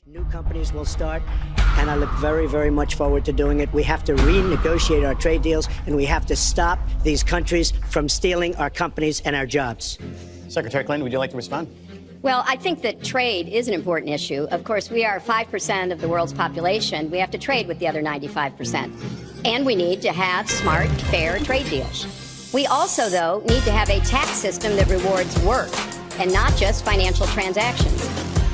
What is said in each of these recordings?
New companies will start, and I look very, very much forward to doing it. We have to renegotiate our trade deals, and we have to stop these countries from stealing our companies and our jobs. Secretary Clinton, would you like to respond? Well, I think that trade is an important issue. Of course, we are 5% of the world's population. We have to trade with the other 95%. And we need to have smart, fair trade deals. We also, though, need to have a tax system that rewards work and not just financial transactions.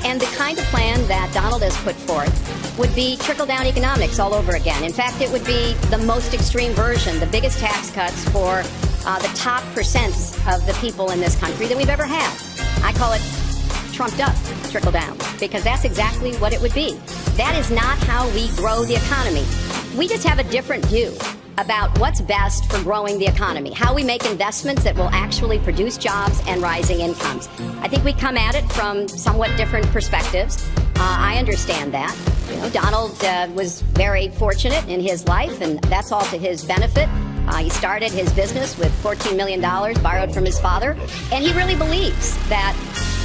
And the kind of plan that Donald has put forth would be trickle-down economics all over again. In fact, it would be the most extreme version, the biggest tax cuts for the top percents of the people in this country that we've ever had. I call it trumped up trickle-down, because that's exactly what it would be. That is not how we grow the economy. We just have a different view about what's best for growing the economy, how we make investments that will actually produce jobs and rising incomes. I think we come at it from somewhat different perspectives. I understand that. Donald was very fortunate in his life, and that's all to his benefit. He started his business with $14 million borrowed from his father, and he really believes that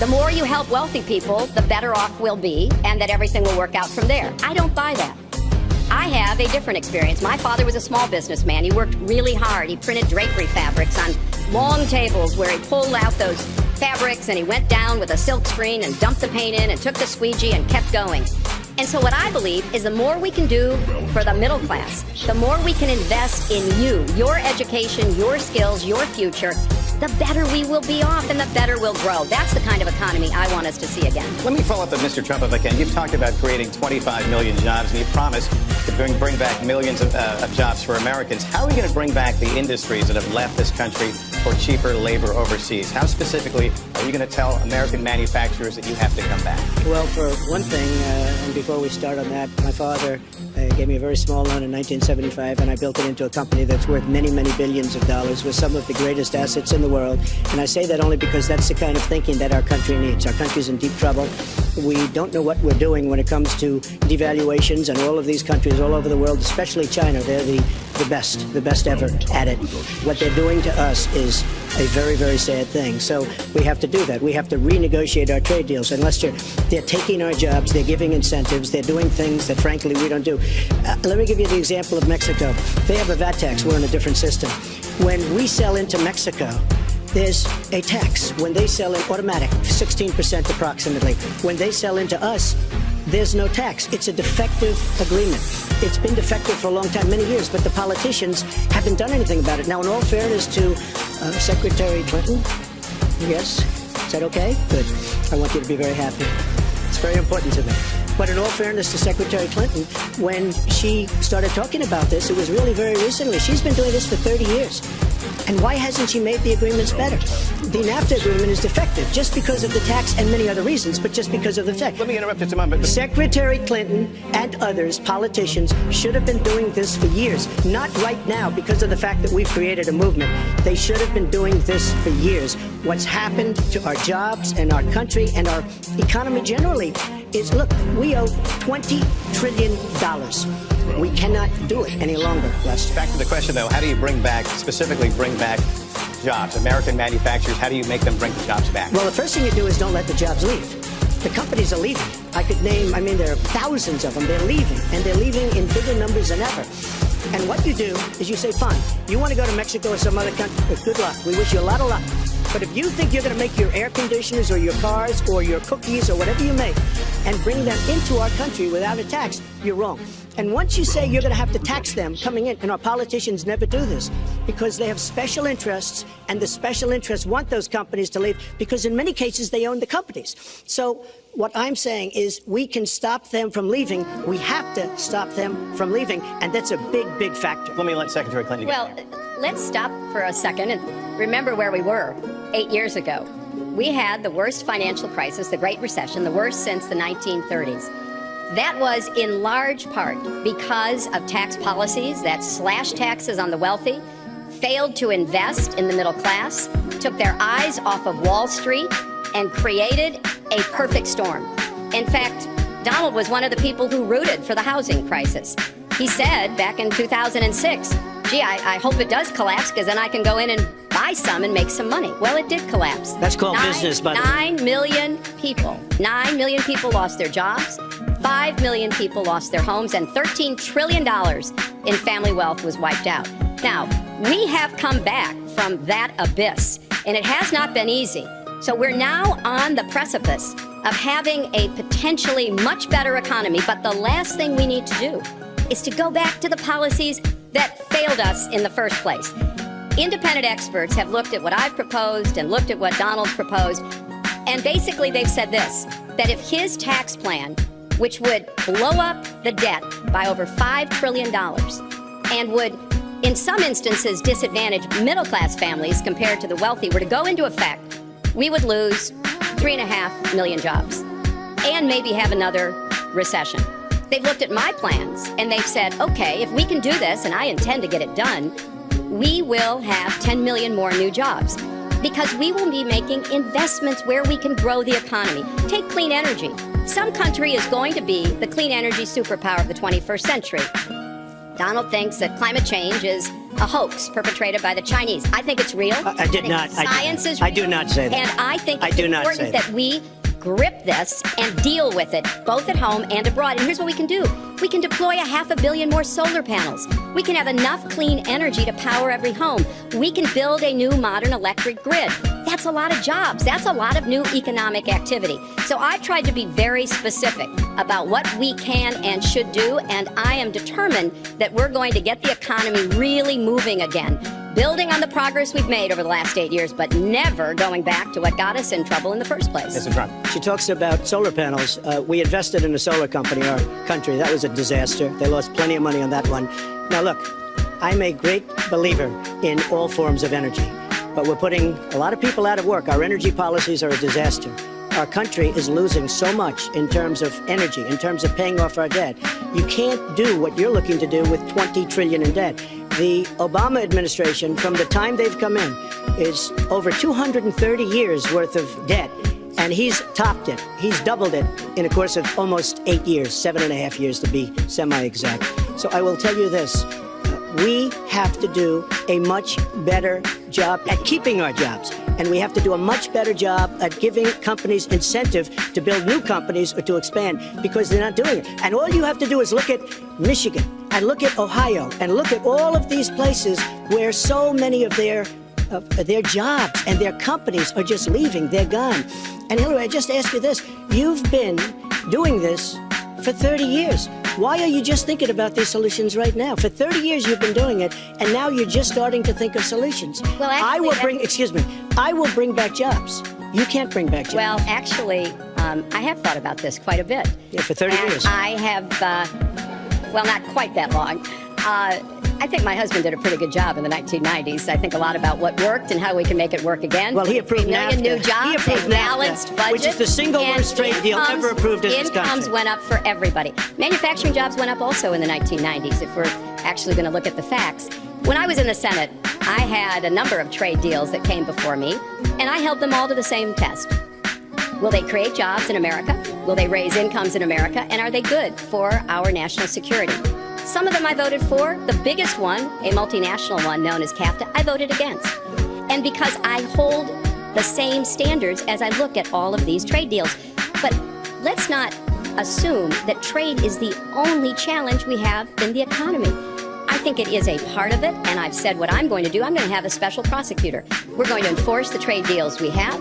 the more you help wealthy people, the better off we'll be, and that everything will work out from there. I don't buy that. I have a different experience. My father was a small businessman. He worked really hard. He printed drapery fabrics on long tables where he pulled out those fabrics and he went down with a silk screen and dumped the paint in and took the squeegee and kept going. And so what I believe is the more we can do for the middle class, the more we can invest in you, your education, your skills, your future, the better we will be off and the better we'll grow. That's the kind of economy I want us to see again. Let me follow up with Mr. Trump if I can. You've talked about creating 25 million jobs, and you promised to bring back millions of jobs for Americans. How are we going to bring back the industries that have left this country for cheaper labor overseas? How specifically are you going to tell American manufacturers that you have to come back? Well, for one thing, and before we start on that, my father gave me a very small loan in 1975, and I built it into a company that's worth many, many billions of dollars with some of the greatest assets in the world. And I say that only because that's the kind of thinking that our country needs. Our country's in deep trouble. We don't know what we're doing when it comes to devaluations, and all of these countries all over the world, especially China, they're the best ever at it. What they're doing to us is a very, very sad thing. So we have to do that. We have to renegotiate our trade deals. Unless they're taking our jobs, they're giving incentives, they're doing things that, frankly, we don't do. Let me give you the example of Mexico. They have a VAT tax. We're in a different system. When we sell into Mexico, there's a tax. When they sell in automatic, 16% approximately. When they sell into us, there's no tax. It's a defective agreement. It's been defective for a long time, many years, but the politicians haven't done anything about it. Now, in all fairness to Secretary Clinton, yes, is that okay? Good. I want you to be very happy. It's very important to me. But in all fairness to Secretary Clinton, when she started talking about this, it was really very recently. She's been doing this for 30 years. And why hasn't she made the agreements better? The NAFTA agreement is defective just because of the tax and many other reasons, but just because of the fact. Let me interrupt just a moment. Secretary Clinton and others, politicians, should have been doing this for years. Not right now because of the fact that we've created a movement. They should have been doing this for years. What's happened to our jobs and our country and our economy generally is, look, we owe $20 trillion. We cannot do it any longer, Lester. Back to the question, though, how do you specifically bring back jobs? American manufacturers, how do you make them bring the jobs back? Well, the first thing you do is don't let the jobs leave. The companies are leaving. There are thousands of them. They're leaving, and they're leaving in bigger numbers than ever. And what you do is you say, fine, you want to go to Mexico or some other country, good luck. We wish you a lot of luck. But if you think you're going to make your air conditioners or your cars or your cookies or whatever you make and bring them into our country without a tax, you're wrong. And once you say you're going to have to tax them coming in, and our politicians never do this because they have special interests, and the special interests want those companies to leave because in many cases they own the companies. So what I'm saying is we can stop them from leaving. We have to stop them from leaving, and that's a big, big factor. Let me let Secretary Clinton get Well, let's stop for a second and remember where we were 8 years ago. We had the worst financial crisis, the Great Recession, the worst since the 1930s. That was in large part because of tax policies that slashed taxes on the wealthy, failed to invest in the middle class, took their eyes off of Wall Street, and created a perfect storm. In fact, Donald was one of the people who rooted for the housing crisis. He said back in 2006, gee, I hope it does collapse because then I can go in and buy buy some and make some money. Well, it did collapse. That's called business, by the way. 9 million people. 9 million people lost their jobs. 5 million people lost their homes, and $13 trillion in family wealth was wiped out. Now, we have come back from that abyss, and it has not been easy. So we're now on the precipice of having a potentially much better economy, but the last thing we need to do is to go back to the policies that failed us in the first place. Independent experts have looked at what I've proposed and looked at what Donald's proposed, and basically they've said this, that if his tax plan, which would blow up the debt by over $5 trillion and would, in some instances, disadvantage middle-class families compared to the wealthy, were to go into effect, we would lose 3.5 million jobs and maybe have another recession. They've looked at my plans and they've said, okay, if we can do this, and I intend to get it done, we will have 10 million more new jobs because we will be making investments where we can grow the economy. Take clean energy. Some country is going to be the clean energy superpower of the 21st century. Donald thinks that climate change is a hoax perpetrated by the Chinese. I think it's real. I did not. Science is real. I do not say that. And I think it's important that we grip this and deal with it, both at home and abroad. And here's what we can do. We can deploy 500 million more solar panels. We can have enough clean energy to power every home. We can build a new modern electric grid. That's a lot of jobs. That's a lot of new economic activity. So I've tried to be very specific about what we can and should do, and I am determined that we're going to get the economy really moving again, building on the progress we've made over the last 8 years, but never going back to what got us in trouble in the first place. Mr. Trump. She talks about solar panels. We invested in a solar company, our country. That was a disaster. They lost plenty of money on that one. Now, look, I'm a great believer in all forms of energy, but we're putting a lot of people out of work. Our energy policies are a disaster. Our country is losing so much in terms of energy, in terms of paying off our debt. You can't do what you're looking to do with $20 trillion in debt. The Obama administration, from the time they've come in, is over 230 years worth of debt, and he's topped it. He's doubled it in a course of almost 8 years, 7.5 years to be semi-exact. So I will tell you this. We have to do a much better job at keeping our jobs. And we have to do a much better job at giving companies incentive to build new companies or to expand, because they're not doing it. And all you have to do is look at Michigan and look at Ohio and look at all of these places where so many of their jobs and their companies are just leaving. They're gone. And Hillary, I just ask you this. You've been doing this for 30 years. Why are you just thinking about these solutions right now? For 30 years you've been doing it, and now you're just starting to think of solutions. Well, actually, I will bring back jobs. You can't bring back jobs. Well, actually, I have thought about this quite a bit. Yeah, for 30 years. I have, well, not quite that long. I think my husband did a pretty good job in the 1990s. I think a lot about what worked and how we can make it work again. Well, he approved 3 million NAFTA. new jobs, He approved a balanced NAFTA, budget, which is the single worst trade deal ever approved in this country. Incomes went up for everybody. Manufacturing jobs went up also in the 1990s, if we're actually going to look at the facts. When I was in the Senate, I had a number of trade deals that came before me, and I held them all to the same test. Will they create jobs in America? Will they raise incomes in America? And are they good for our national security? Some of them I voted for. The biggest one, a multinational one known as CAFTA, I voted against. And because I hold the same standards as I look at all of these trade deals. But let's not assume that trade is the only challenge we have in the economy. I think it is a part of it, and I've said what I'm going to do. I'm going to have a special prosecutor. We're going to enforce the trade deals we have,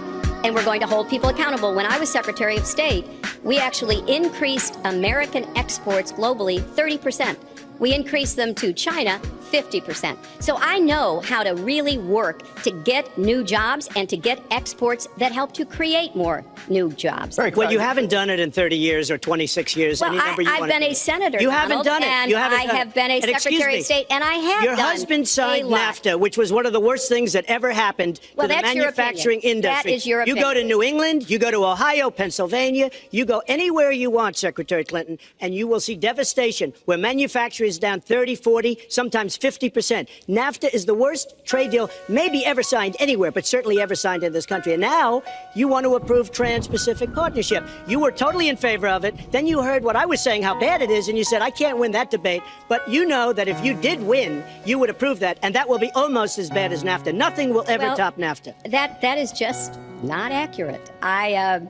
and we're going to hold people accountable. When I was Secretary of State, we actually increased American exports globally 30%. We increased them to China 50%. So I know how to really work to get new jobs and to get exports that help to create more new jobs. Well, you haven't done it in 30 years or 26 years. Well, I've been a senator, You haven't done it. And You haven't I done have been a And Secretary of State, and I have Your done husband signed a lot. NAFTA, which was one of the worst things that ever happened Well, to the that's your manufacturing opinion. industry. That is your You go to opinion. New England, you go to Ohio, Pennsylvania, you go anywhere you want, Secretary Clinton, and you will see devastation where manufacturing is down 30, 40, sometimes 50%. NAFTA is the worst trade deal maybe ever signed anywhere, but certainly ever signed in this country. And now you want to approve Trans-Pacific Partnership. You were totally in favor of it. Then you heard what I was saying, how bad it is, and you said, I can't win that debate. But you know that if you did win, you would approve that, and that will be almost as bad as NAFTA. Nothing will ever top NAFTA. That is just not accurate. I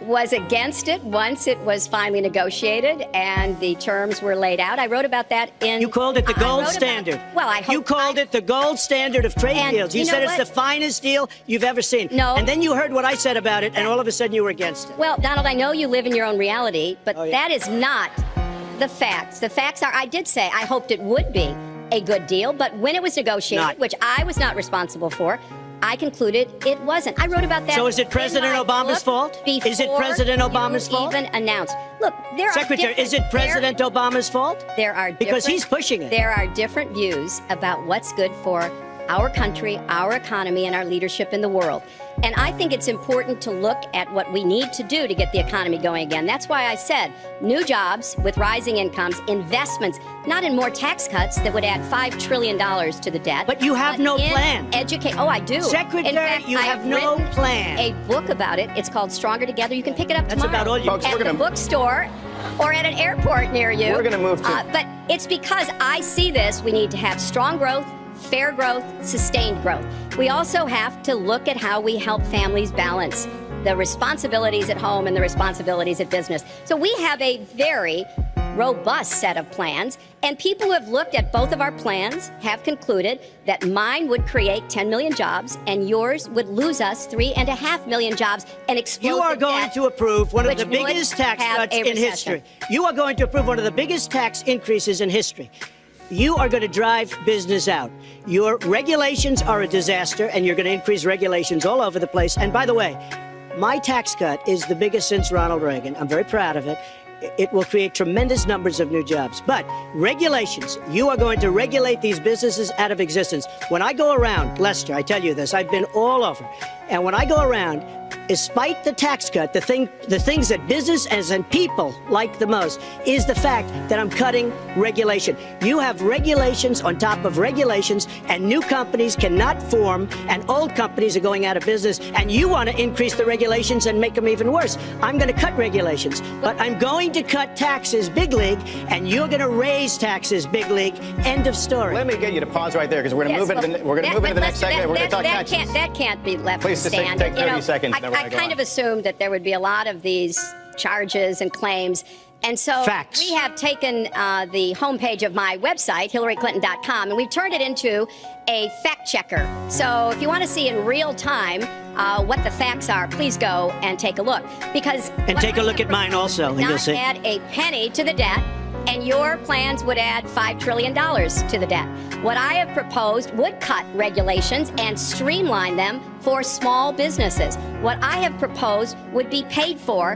was against it once it was finally negotiated and the terms were laid out. I wrote about that in... You called it the gold standard. You called it the gold standard of trade deals. You said it's the finest deal you've ever seen. No. And then you heard what I said about it, and all of a sudden you were against it. Well, Donald, I know you live in your own reality, but that is not the facts. The facts are, I did say I hoped it would be a good deal, but when it was negotiated, which I was not responsible for, I concluded it wasn't. I wrote about that. So is it President Obama's fault? Is it President Obama's fault? Even announced. Look, there Secretary, is it President Obama's fault? There are because he's pushing it. There are different views about what's good for our country, our economy, and our leadership in the world. And I think it's important to look at what we need to do to get the economy going again. That's why I said new jobs with rising incomes, investments, not in more tax cuts that would add $5 trillion to the debt. But you have no plan. Oh, I do. Secretary, in fact, you have no plan. A book about it. It's called Stronger Together. You can pick it up tomorrow. That's about all you Folks, at the bookstore or at an airport near you. We're going to move to... but it's because I see this. We need to have strong growth, fair growth, sustained growth. We also have to look at how we help families balance the responsibilities at home and the responsibilities at business. So we have a very robust set of plans, and people who have looked at both of our plans have concluded that mine would create 10 million jobs and yours would lose us 3.5 million jobs and explode. You are going to approve one of the biggest tax cuts in recession. history. You are going to approve one of the biggest tax increases in history. You are going to drive business out. Your regulations are a disaster, and you're going to increase regulations all over the place. And by the way, my tax cut is the biggest since Ronald Reagan. I'm very proud of it. It will create tremendous numbers of new jobs. But regulations, you are going to regulate these businesses out of existence. When I go around, Lester, I tell you this, I've been all over. And when I go around, despite the tax cut, the things that businesses and people like the most is the fact that I'm cutting regulation. You have regulations on top of regulations, and new companies cannot form, and old companies are going out of business, and you want to increase the regulations and make them even worse. I'm going to cut regulations, but I'm going to cut taxes big league, and you're going to raise taxes big league. End of story. Let me get you to pause right there, because we're going to move into the next segment. We're going to talk taxes. That can't be left Please to stand. take 30 seconds. I kind of assumed that there would be a lot of these charges and claims. And so we have taken the homepage of my website, HillaryClinton.com, and we've turned it into a fact checker. So if you want to see in real time what the facts are, please go and take a look. And take a look at mine also, and you'll see. Not add a penny to the debt, and your plans would add $5 trillion to the debt. What I have proposed would cut regulations and streamline them for small businesses. What I have proposed would be paid for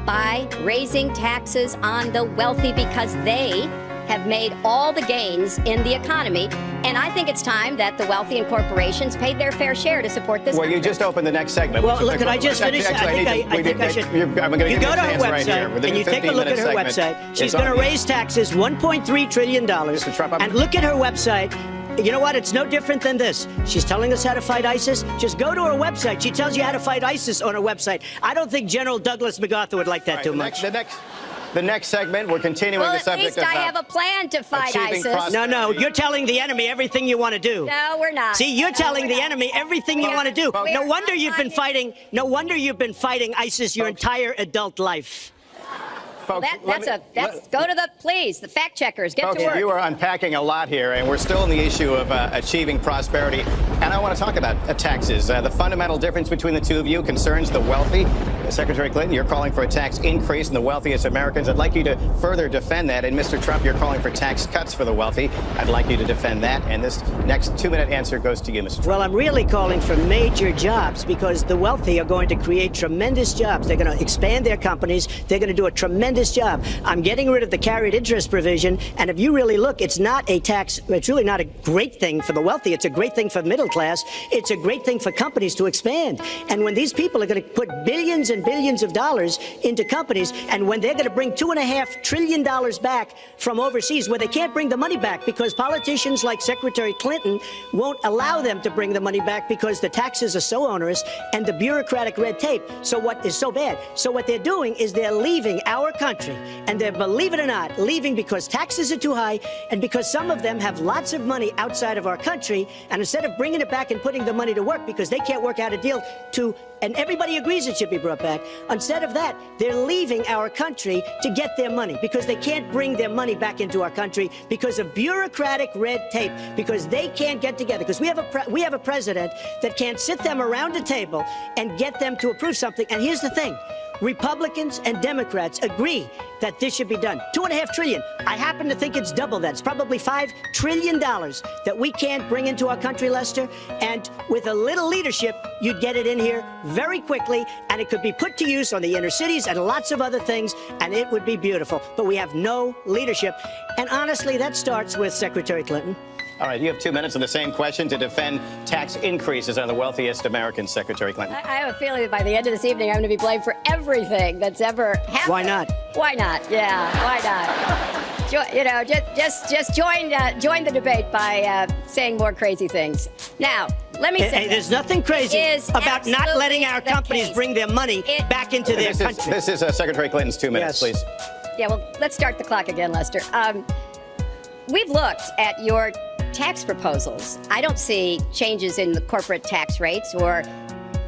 by raising taxes on the wealthy, because they have made all the gains in the economy. And I think it's time that the wealthy and corporations paid their fair share to support this country. You just opened the next segment. Well, look, I just finished. I think I should. You go to her website and you take a look at her website. She's going to raise taxes $1.3 trillion. And look at her website. You know what? It's no different than this. She's telling us how to fight ISIS. Just go to her website. She tells you how to fight ISIS on her website. I don't think General Douglas MacArthur would like that too much. The next segment, we're continuing the subject of... Well, at least I have a plan to fight ISIS. No, you're telling the enemy everything you want to do. No, we're not. See, you're telling the enemy everything you want to do. No wonder you've been fighting ISIS your entire adult life. Folks, go to the fact checkers. Get to work. You are unpacking a lot here, and we're still in the issue of achieving prosperity. And I want to talk about taxes. The fundamental difference between the two of you concerns the wealthy. Secretary Clinton, you're calling for a tax increase in the wealthiest Americans. I'd like you to further defend that. And Mr. Trump, you're calling for tax cuts for the wealthy. I'd like you to defend that. And this next 2-minute answer goes to you, Mr. Trump. Well, I'm really calling for major jobs, because the wealthy are going to create tremendous jobs. They're going to expand their companies. They're going to do a tremendous job. I'm getting rid of the carried interest provision. And if you really look, it's not a tax. It's really not a great thing for the wealthy. It's a great thing for the middle class. It's a great thing for companies to expand. And when these people are going to put billions and and billions of dollars into companies, and when they're going to bring $2.5 trillion back from overseas, where they can't bring the money back because politicians like Secretary Clinton won't allow them to bring the money back because the taxes are so onerous and the bureaucratic red tape. So what is so bad? So what they're doing is they're leaving our country, and they're, believe it or not, leaving because taxes are too high and because some of them have lots of money outside of our country, and instead of bringing it back and putting the money to work because they can't work out a deal to, and everybody agrees it should be brought back, instead of that, they're leaving our country to get their money because they can't bring their money back into our country because of bureaucratic red tape, because they can't get together, because we have a president that can't sit them around a table and get them to approve something. And here's the thing. Republicans and Democrats agree that this should be done. $2.5 trillion. I happen to think it's double that. It's probably $5 trillion that we can't bring into our country, Lester. And with a little leadership, you'd get it in here very quickly, and it could be put to use on the inner cities and lots of other things, and it would be beautiful. But we have no leadership. And honestly, that starts with Secretary Clinton. All right, you have 2 minutes on the same question to defend tax increases on the wealthiest Americans, Secretary Clinton. I have a feeling that by the end of this evening, I'm going to be blamed for everything that's ever happened. Why not? Why not? Yeah, why not? Just join the debate by saying more crazy things. Now, let me say hey, there's nothing crazy about not letting our companies bring their money back into their country. This is Secretary Clinton's 2 minutes, please. Yeah, well, let's start the clock again, Lester. We've looked at your tax proposals. I don't see changes in the corporate tax rates or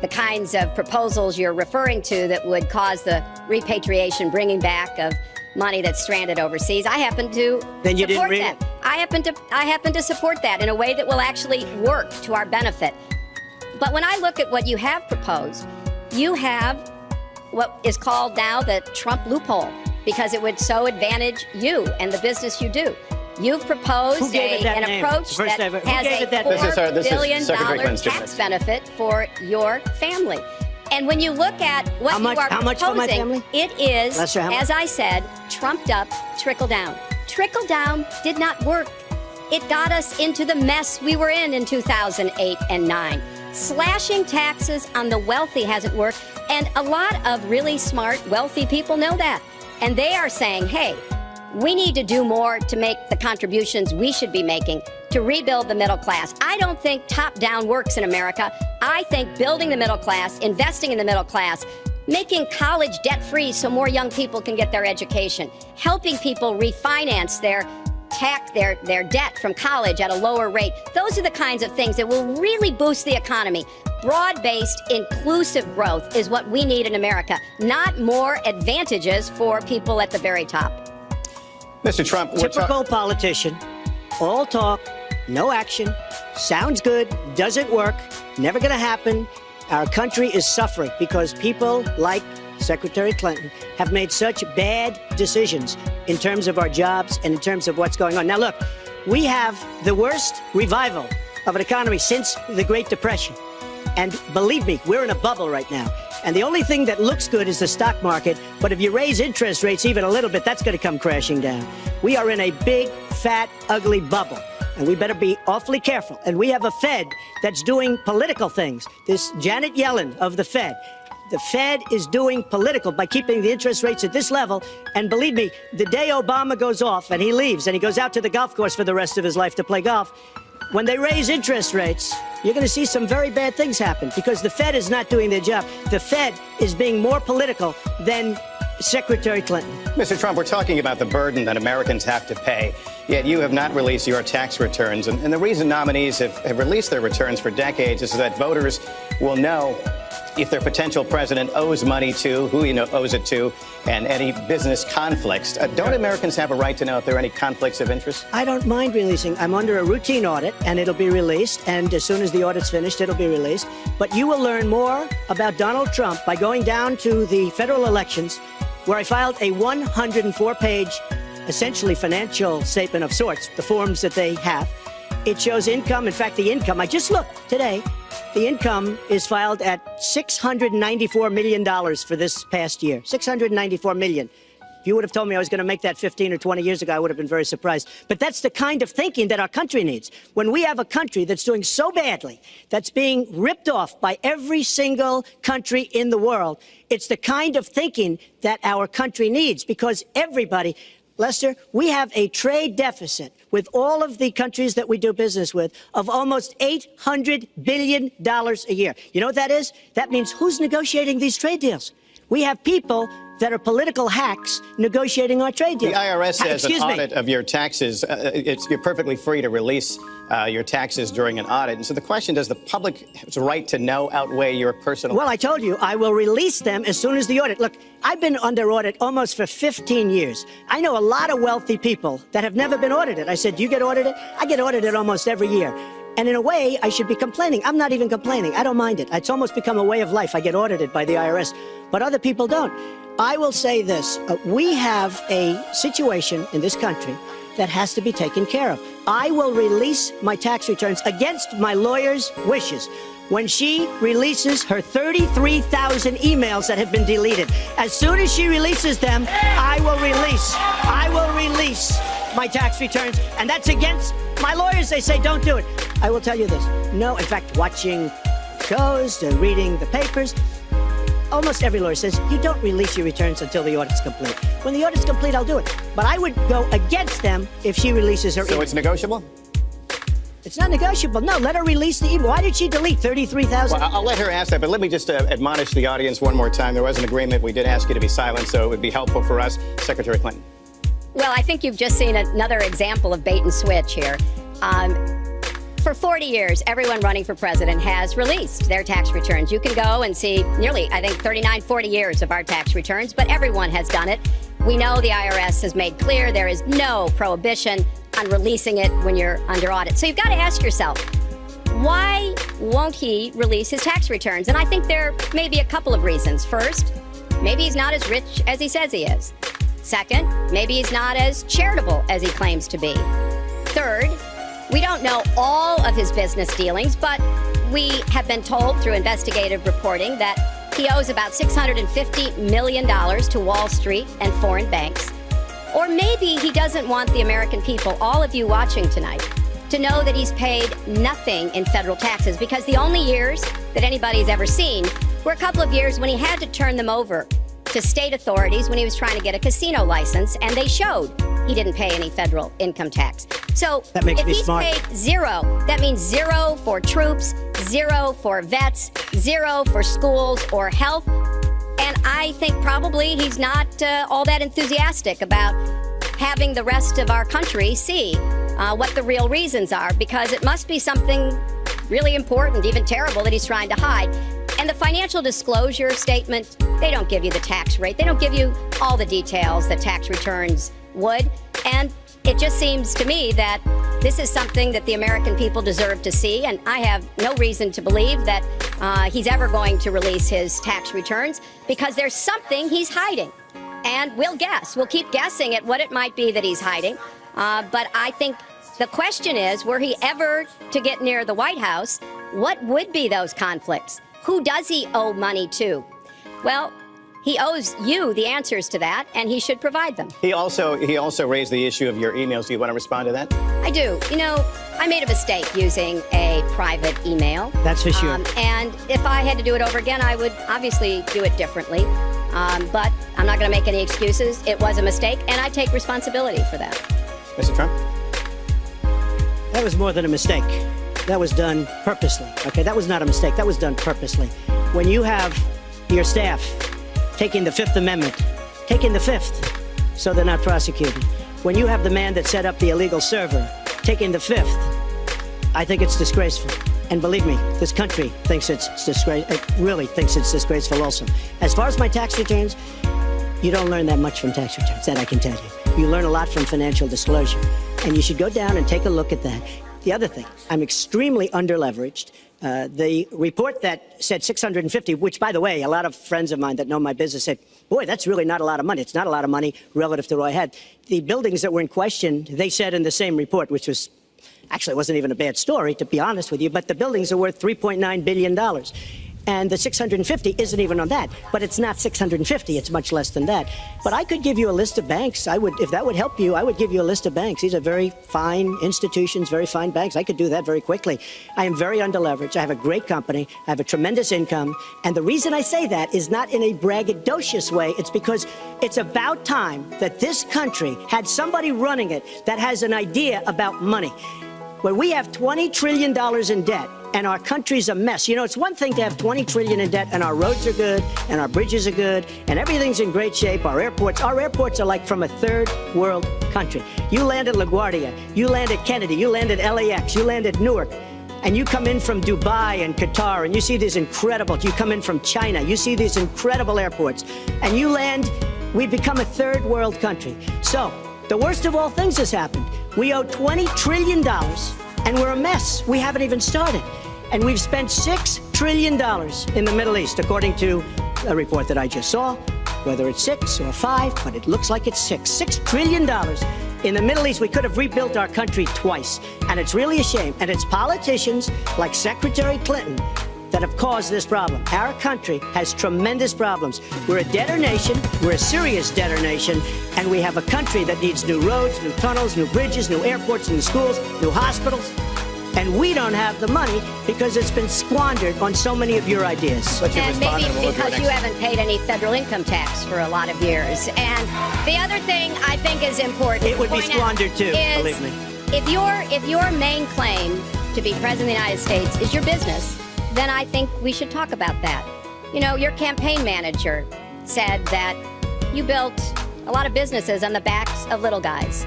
the kinds of proposals you're referring to that would cause the repatriation, bringing back of money that's stranded overseas. I happen to support that. I happen to support that in a way that will actually work to our benefit. But when I look at what you have proposed, you have what is called now the Trump loophole, because it would so advantage you and the business you do. You've proposed an approach that has a $4 billion tax benefit for your family. And when you look at what you are proposing, it is, as I said, trumped up trickle down. Trickle down did not work. It got us into the mess we were in 2008 and 9. Slashing taxes on the wealthy hasn't worked, and a lot of really smart, wealthy people know that. And they are saying, hey, we need to do more to make the contributions we should be making to rebuild the middle class. I don't think top-down works in America. I think building the middle class, investing in the middle class, making college debt-free so more young people can get their education, helping people refinance their debt from college at a lower rate. Those are the kinds of things that will really boost the economy. Broad-based, inclusive growth is what we need in America, not more advantages for people at the very top. Mr. Trump, typical politician, all talk, no action, sounds good, doesn't work, never going to happen. Our country is suffering because people like Secretary Clinton have made such bad decisions in terms of our jobs and in terms of what's going on. Now, look, we have the worst revival of an economy since the Great Depression. And believe me, we're in a bubble right now. And the only thing that looks good is the stock market. But if you raise interest rates even a little bit, that's going to come crashing down. We are in a big, fat, ugly bubble. And we better be awfully careful. And we have a Fed that's doing political things. This Janet Yellen of the Fed. The Fed is doing political by keeping the interest rates at this level. And believe me, the day Obama goes off and he leaves and he goes out to the golf course for the rest of his life to play golf, when they raise interest rates, you're going to see some very bad things happen because the Fed is not doing their job. The Fed is being more political than Secretary Clinton. Mr. Trump, we're talking about the burden that Americans have to pay, yet you have not released your tax returns. And the reason nominees have released their returns for decades is that voters will know if their potential president owes money to, who he owes it to, and any business conflicts. Don't Americans have a right to know if there are any conflicts of interest? I don't mind releasing. I'm under a routine audit, and it'll be released. And as soon as the audit's finished, it'll be released. But you will learn more about Donald Trump by going down to the federal elections, where I filed a 104-page, essentially financial statement of sorts, the forms that they have. It shows income. In fact, the income, I just looked today, the income is filed at $694 million for this past year. $694 million. If you would have told me I was going to make that 15 or 20 years ago, I would have been very surprised. But that's the kind of thinking that our country needs. When we have a country that's doing so badly, that's being ripped off by every single country in the world, it's the kind of thinking that our country needs, because everybody, Lester, we have a trade deficit with all of the countries that we do business with of almost $800 billion a year. You know what that is? That means who's negotiating these trade deals? We have people that are political hacks negotiating our trade deals. The IRS says an audit of your taxes, you're perfectly free to release your taxes during an audit. And so the question, does the public's right to know outweigh your personal? Well, I told you, I will release them as soon as the audit. Look, I've been under audit almost for 15 years. I know a lot of wealthy people that have never been audited. I said, you get audited? I get audited almost every year. And in a way, I should be complaining. I'm not even complaining. I don't mind it. It's almost become a way of life. I get audited by the IRS, but other people don't. I will say this. We have a situation in this country that has to be taken care of. I will release my tax returns against my lawyer's wishes when she releases her 33,000 emails that have been deleted. As soon as she releases them, I will release my tax returns, and that's against my lawyers. They say don't do it. I will tell you this. No, in fact, watching shows and reading the papers, almost every lawyer says you don't release your returns until the audit's complete. When the audit's complete, I'll do it. But I would go against them if she releases her email. So it's negotiable? It's not negotiable. No, let her release the email. Why did she delete 33,000? Well, I'll let her ask that, but let me just admonish the audience one more time. There was an agreement. We did ask you to be silent, so it would be helpful for us. Secretary Clinton. Well, I think you've just seen another example of bait and switch here. For 40 years, everyone running for president has released their tax returns. You can go and see nearly, I think, 39, 40 years of our tax returns, but everyone has done it. We know the IRS has made clear there is no prohibition on releasing it when you're under audit. So you've got to ask yourself, why won't he release his tax returns? And I think there may be a couple of reasons. First, maybe he's not as rich as he says he is. Second, maybe he's not as charitable as he claims to be. Third, we don't know all of his business dealings, but we have been told through investigative reporting that he owes about $650 million to Wall Street and foreign banks. Or maybe he doesn't want the American people, all of you watching tonight, to know that he's paid nothing in federal taxes, because the only years that anybody's ever seen were a couple of years when he had to turn them over to state authorities when he was trying to get a casino license, and they showed he didn't pay any federal income tax. So if he's paid zero, that means zero for troops, zero for vets, zero for schools or health. And I think probably he's not all that enthusiastic about having the rest of our country see what the real reasons are, because it must be something really important, even terrible, that he's trying to hide. And the financial disclosure statement, they don't give you the tax rate. They don't give you all the details that tax returns would. And it just seems to me that this is something that the American people deserve to see. And I have no reason to believe that he's ever going to release his tax returns, because there's something he's hiding. And we'll guess. We'll keep guessing at what it might be that he's hiding. But I think the question is, were he ever to get near the White House, what would be those conflicts? Who does he owe money to? Well, he owes you the answers to that, and he should provide them. He also raised the issue of your emails. Do you want to respond to that? I do. You know, I made a mistake using a private email. That's for sure. And if I had to do it over again, I would obviously do it differently. But I'm not going to make any excuses. It was a mistake, and I take responsibility for that. Mr. Trump? That was more than a mistake. That was done purposely. Okay, that was not a mistake. That was done purposely. When you have your staff taking the Fifth Amendment, taking the Fifth, so they're not prosecuted. When you have the man that set up the illegal server taking the Fifth, I think it's disgraceful. And believe me, this country thinks it's disgraceful. It really thinks it's disgraceful also. As far as my tax returns, you don't learn that much from tax returns, that I can tell you. You learn a lot from financial disclosure. And you should go down and take a look at that. The other thing, I'm extremely underleveraged. The report that said 650, which, by the way, a lot of friends of mine that know my business said, boy, that's really not a lot of money. It's not a lot of money relative to what I had. The buildings that were in question, they said in the same report, which was, actually, it wasn't even a bad story, to be honest with you, but the buildings are worth $3.9 billion. And the 650 isn't even on that. But it's not 650. It's much less than that. But I could give you a list of banks. I would, if that would help you, I would give you a list of banks. These are very fine institutions, very fine banks. I could do that very quickly. I am very underleveraged. I have a great company. I have a tremendous income. And the reason I say that is not in a braggadocious way. It's because it's about time that this country had somebody running it that has an idea about money. Where we have $20 trillion in debt, and our country's a mess. You know, it's one thing to have $20 trillion in debt, and our roads are good, and our bridges are good, and everything's in great shape. Our airports are like from a third world country. You land at LaGuardia, you land at Kennedy, you land at LAX, you land at Newark, and you come in from Dubai and Qatar, and you see these incredible, you come in from China, you see these incredible airports, and you land, we've become a third world country. So, the worst of all things has happened. We owe $20 trillion, and we're a mess. We haven't even started. And we've spent $6 trillion in the Middle East, according to a report that I just saw, whether it's 6 or 5, but it looks like it's 6. $6 trillion in the Middle East. We could have rebuilt our country twice, and it's really a shame. And it's politicians like Secretary Clinton that have caused this problem. Our country has tremendous problems. We're a debtor nation, we're a serious debtor nation, and we have a country that needs new roads, new tunnels, new bridges, new airports, new schools, new hospitals. And we don't have the money because it's been squandered on so many of your ideas. And maybe because you haven't paid any federal income tax for a lot of years. And the other thing I think is important. It would be squandered too, believe me. If your main claim to be president of the United States is your business, then I think we should talk about that. You know, your campaign manager said that you built a lot of businesses on the backs of little guys.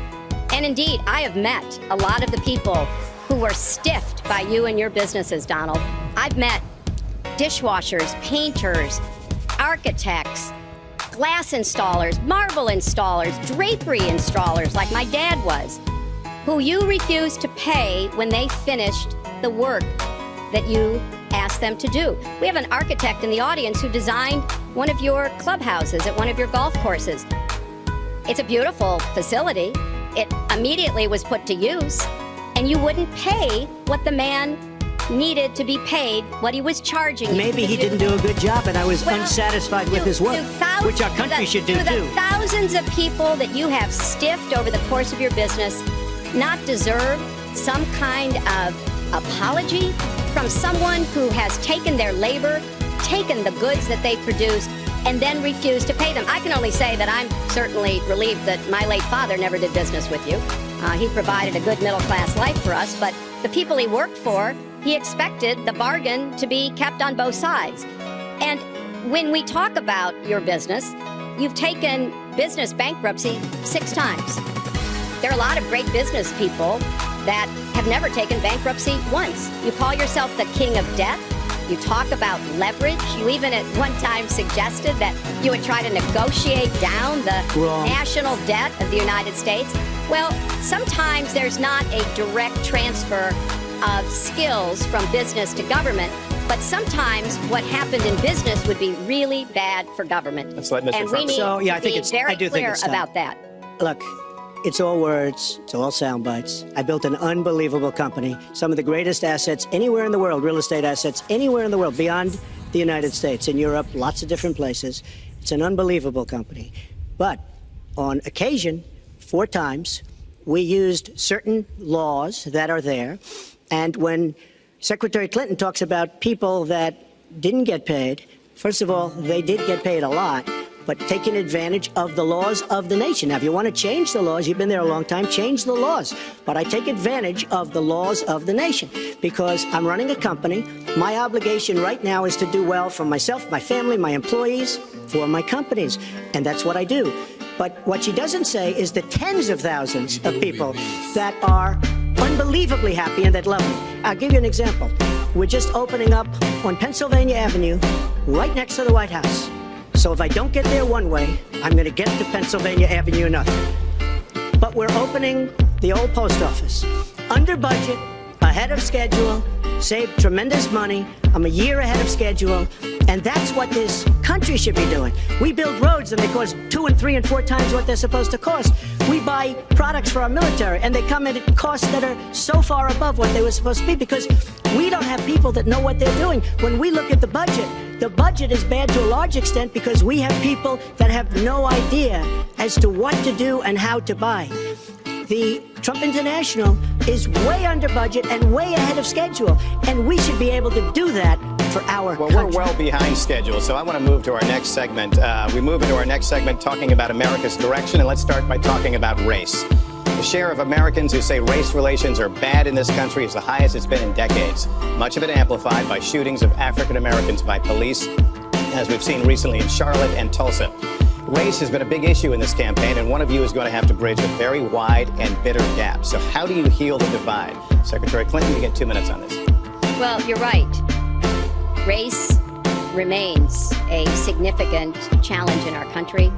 And indeed, I have met a lot of the people who were stiffed by you and your businesses, Donald. I've met dishwashers, painters, architects, glass installers, marble installers, drapery installers, like my dad was, who you refused to pay when they finished the work that you asked them to do. We have an architect in the audience who designed one of your clubhouses at one of your golf courses. It's a beautiful facility. It immediately was put to use, and you wouldn't pay what the man needed to be paid, what he was charging you. Maybe he didn't do a good job, and I was unsatisfied with his work, which our country should do too. The thousands of people that you have stiffed over the course of your business not deserve some kind of apology from someone who has taken their labor, taken the goods that they produced, and then refused to pay them. I can only say that I'm certainly relieved that my late father never did business with you. He provided a good middle-class life for us, but the people he worked for, he expected the bargain to be kept on both sides. And when we talk about your business, you've taken business bankruptcy 6 times. There are a lot of great business people that have never taken bankruptcy once. You call yourself the king of debt. You talk about leverage. You even at one time suggested that you would try to negotiate down the national debt of the United States. Well, sometimes there's not a direct transfer of skills from business to government, but sometimes what happened in business would be really bad for government. Let's let Mr. And Trump. we need to be very clear about that. Look, it's all words, it's all sound bites. I built an unbelievable company, some of the greatest assets anywhere in the world, real estate assets anywhere in the world, beyond the United States, in Europe, lots of different places. It's an unbelievable company. But on occasion, 4 times, we used certain laws that are there. And when Secretary Clinton talks about people that didn't get paid, first of all, they did get paid a lot, but taking advantage of the laws of the nation. Now, if you want to change the laws, you've been there a long time, change the laws. But I take advantage of the laws of the nation because I'm running a company. My obligation right now is to do well for myself, my family, my employees, for my companies. And that's what I do. But what she doesn't say is the tens of thousands of people that are unbelievably happy and that love me. I'll give you an example. We're just opening up on Pennsylvania Avenue, right next to the White House. So if I don't get there one way, I'm going to get to Pennsylvania Avenue another. But we're opening the old post office. Under budget, ahead of schedule, saved tremendous money. I'm a year ahead of schedule. And that's what this country should be doing. We build roads and they cost 2 and 3 and 4 times what they're supposed to cost. We buy products for our military, and they come at costs that are so far above what they were supposed to be because we don't have people that know what they're doing. When we look at the budget is bad to a large extent because we have people that have no idea as to what to do and how to buy. The Trump International is way under budget and way ahead of schedule, and we should be able to do that for our country. We're well behind schedule, so I want to move to our next segment. We move into our next segment talking about America's direction, and let's start by talking about race. The share of Americans who say race relations are bad in this country is the highest it's been in decades, much of it amplified by shootings of African Americans by police, as we've seen recently in Charlotte and Tulsa. Race has been a big issue in this campaign, and one of you is going to have to bridge a very wide and bitter gap. So how do you heal the divide? Secretary Clinton, you get 2 minutes on this. Well, you're right. Race remains a significant challenge in our country.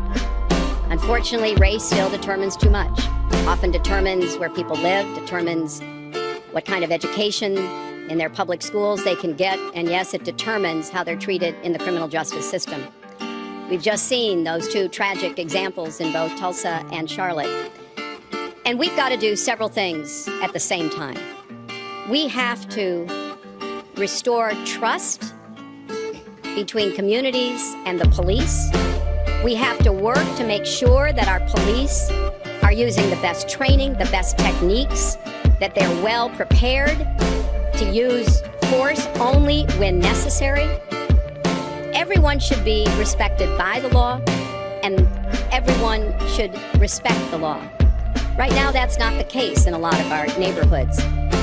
Unfortunately, race still determines too much. Often determines where people live, determines what kind of education in their public schools they can get, and yes, it determines how they're treated in the criminal justice system. We've just seen those two tragic examples in both Tulsa and Charlotte. And we've got to do several things at the same time. We have to restore trust between communities and the police. We have to work to make sure that our police are using the best training, the best techniques, that they're well prepared to use force only when necessary. Everyone should be respected by the law, and everyone should respect the law. Right now, that's not the case in a lot of our neighborhoods.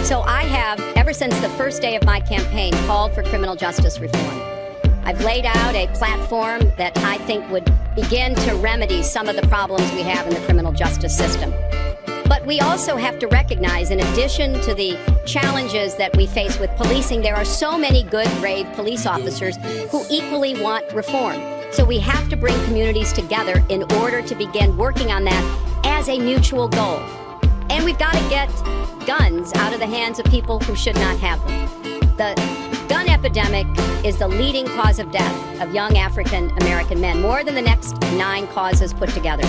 So I have, ever since the first day of my campaign, called for criminal justice reform. I've laid out a platform that I think would begin to remedy some of the problems we have in the criminal justice system. But we also have to recognize, in addition to the challenges that we face with policing, there are so many good, brave police officers who equally want reform. So we have to bring communities together in order to begin working on that as a mutual goal. And we've got to get guns out of the hands of people who should not have them. The gun epidemic is the leading cause of death of young African American men, more than the next 9 causes put together.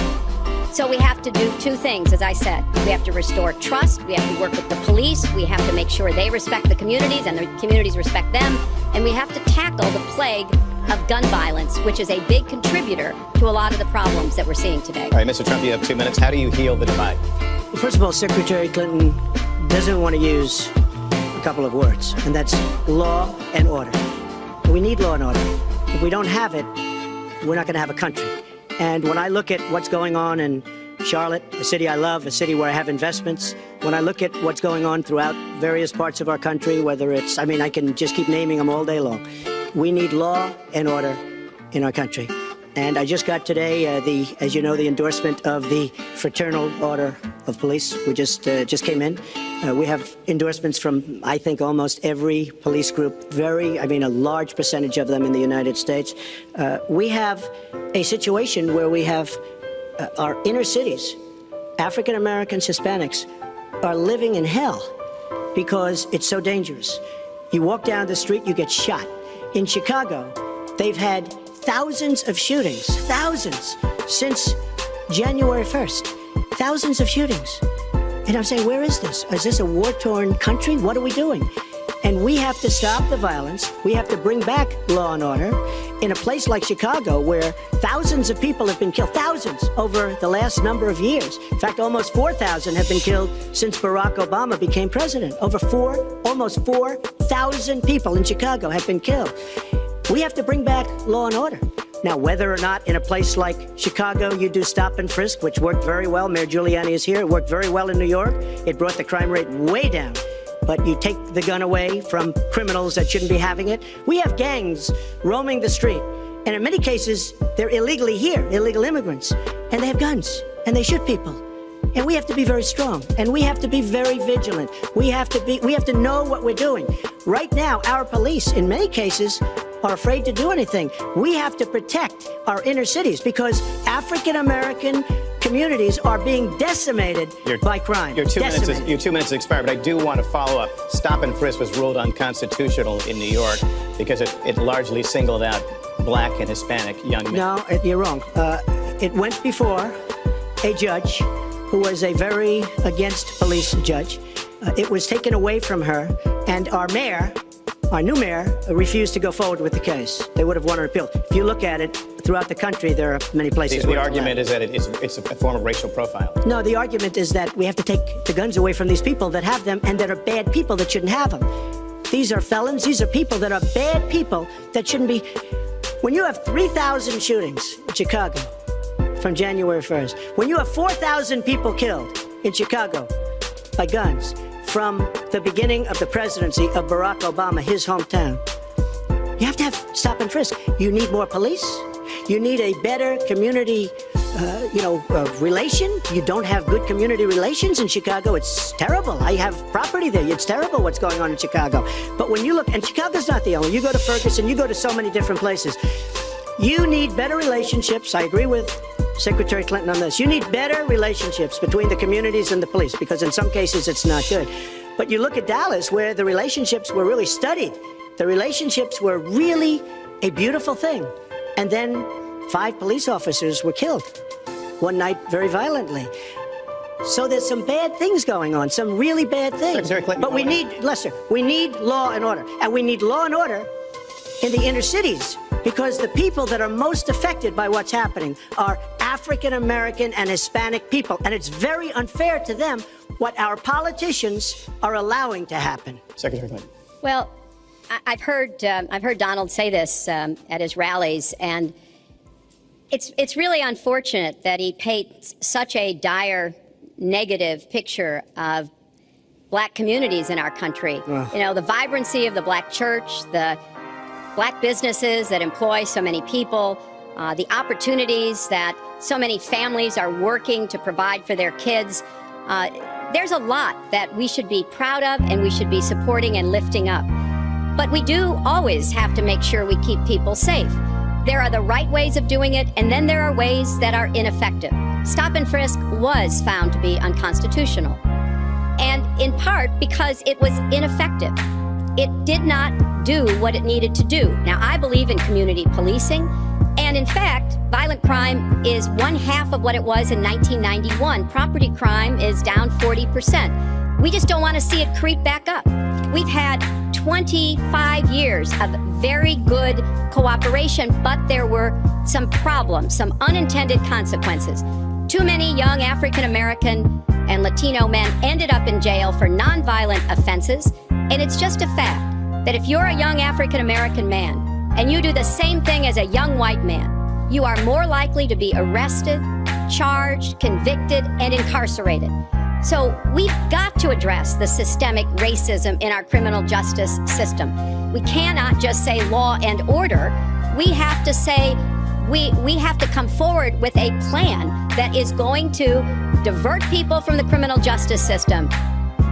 So we have to do 2 things, as I said. We have to restore trust. We have to work with the police. We have to make sure they respect the communities and the communities respect them. And we have to tackle the plague of gun violence, which is a big contributor to a lot of the problems that we're seeing today. All right, Mr. Trump, you have 2 minutes. How do you heal the divide? Well, first of all, Secretary Clinton doesn't want to use a couple of words, and that's law and order. We need law and order. If we don't have it, we're not going to have a country. And when I look at what's going on in Charlotte, a city I love, a city where I have investments, when I look at what's going on throughout various parts of our country, whether it's, I can just keep naming them all day long. We need law and order in our country. And I just got today, as you know, the endorsement of the Fraternal Order of Police. We just came in. We have endorsements from, I think, almost every police group, a large percentage of them in the United States. We have a situation where we have our inner cities, African Americans, Hispanics, are living in hell because it's so dangerous. You walk down the street, you get shot. In Chicago, they've had thousands of shootings, thousands, since January 1st. Thousands of shootings. And I'm saying, where is this? Is this a war-torn country? What are we doing? And we have to stop the violence. We have to bring back law and order in a place like Chicago where thousands of people have been killed, thousands over the last number of years. In fact, almost 4,000 have been killed since Barack Obama became president. Almost 4,000 people in Chicago have been killed. We have to bring back law and order. Now, whether or not in a place like Chicago you do stop and frisk, which worked very well, Mayor Giuliani is here, it worked very well in New York, it brought the crime rate way down. But you take the gun away from criminals that shouldn't be having it. We have gangs roaming the street, and in many cases, they're illegally here, illegal immigrants, and they have guns, and they shoot people. And we have to be very strong, and we have to be very vigilant. We have to know what we're doing. Right now, our police, in many cases, are afraid to do anything. We have to protect our inner cities because African American communities are being decimated by crime. Your 2 minutes expired, but I do want to follow up. Stop and frisk was ruled unconstitutional in New York because it largely singled out black and Hispanic young men. No, you're wrong. It went before a judge who was a very against police judge. It was taken away from her, and our new mayor, refused to go forward with the case. They would have won an appeal. If you look at it, throughout the country, there are many places. The argument is that it's a form of racial profiling. No, the argument is that we have to take the guns away from these people that have them and that are bad people that shouldn't have them. These are felons. These are people that are bad people that shouldn't be. When you have 3,000 shootings in Chicago from January 1st, when you have 4,000 people killed in Chicago by guns from the beginning of the presidency of Barack Obama, his hometown, you have to have stop and frisk. You need more police. You need a better community, relation. You don't have good community relations in Chicago. It's terrible. I have property there. It's terrible what's going on in Chicago. But when you look, and Chicago's not the only, you go to Ferguson, you go to so many different places. You need better relationships. I agree with Secretary Clinton on this. You need better relationships between the communities and the police, because in some cases it's not good. But you look at Dallas, where the relationships were really studied. The relationships were really a beautiful thing. And then 5 police officers were killed one night very violently. So there's some bad things going on, some really bad things. But we need, Lester, we need law and order. And we need law and order in the inner cities, because the people that are most affected by what's happening are African American and Hispanic people. And it's very unfair to them what our politicians are allowing to happen. Secretary Clinton. Well, I've heard Donald say this at his rallies, and it's really unfortunate that he paints such a dire, negative picture of black communities in our country. You know, the vibrancy of the black church, the black businesses that employ so many people, the opportunities that so many families are working to provide for their kids. There's a lot that we should be proud of and we should be supporting and lifting up. But we do always have to make sure we keep people safe. There are the right ways of doing it, and then there are ways that are ineffective. Stop and frisk was found to be unconstitutional, and in part because it was ineffective. It did not do what it needed to do. Now, I believe in community policing, and in fact, violent crime is 1/2 of what it was in 1991. Property crime is down 40%. We just don't want to see it creep back up. We've had 25 years of very good cooperation, but there were some problems, some unintended consequences. Too many young African American and Latino men ended up in jail for nonviolent offenses, and it's just a fact that if you're a young African American man and you do the same thing as a young white man, you are more likely to be arrested, charged, convicted, and incarcerated. So we've got to address the systemic racism in our criminal justice system. We cannot just say law and order. We have to say we have to come forward with a plan that is going to divert people from the criminal justice system,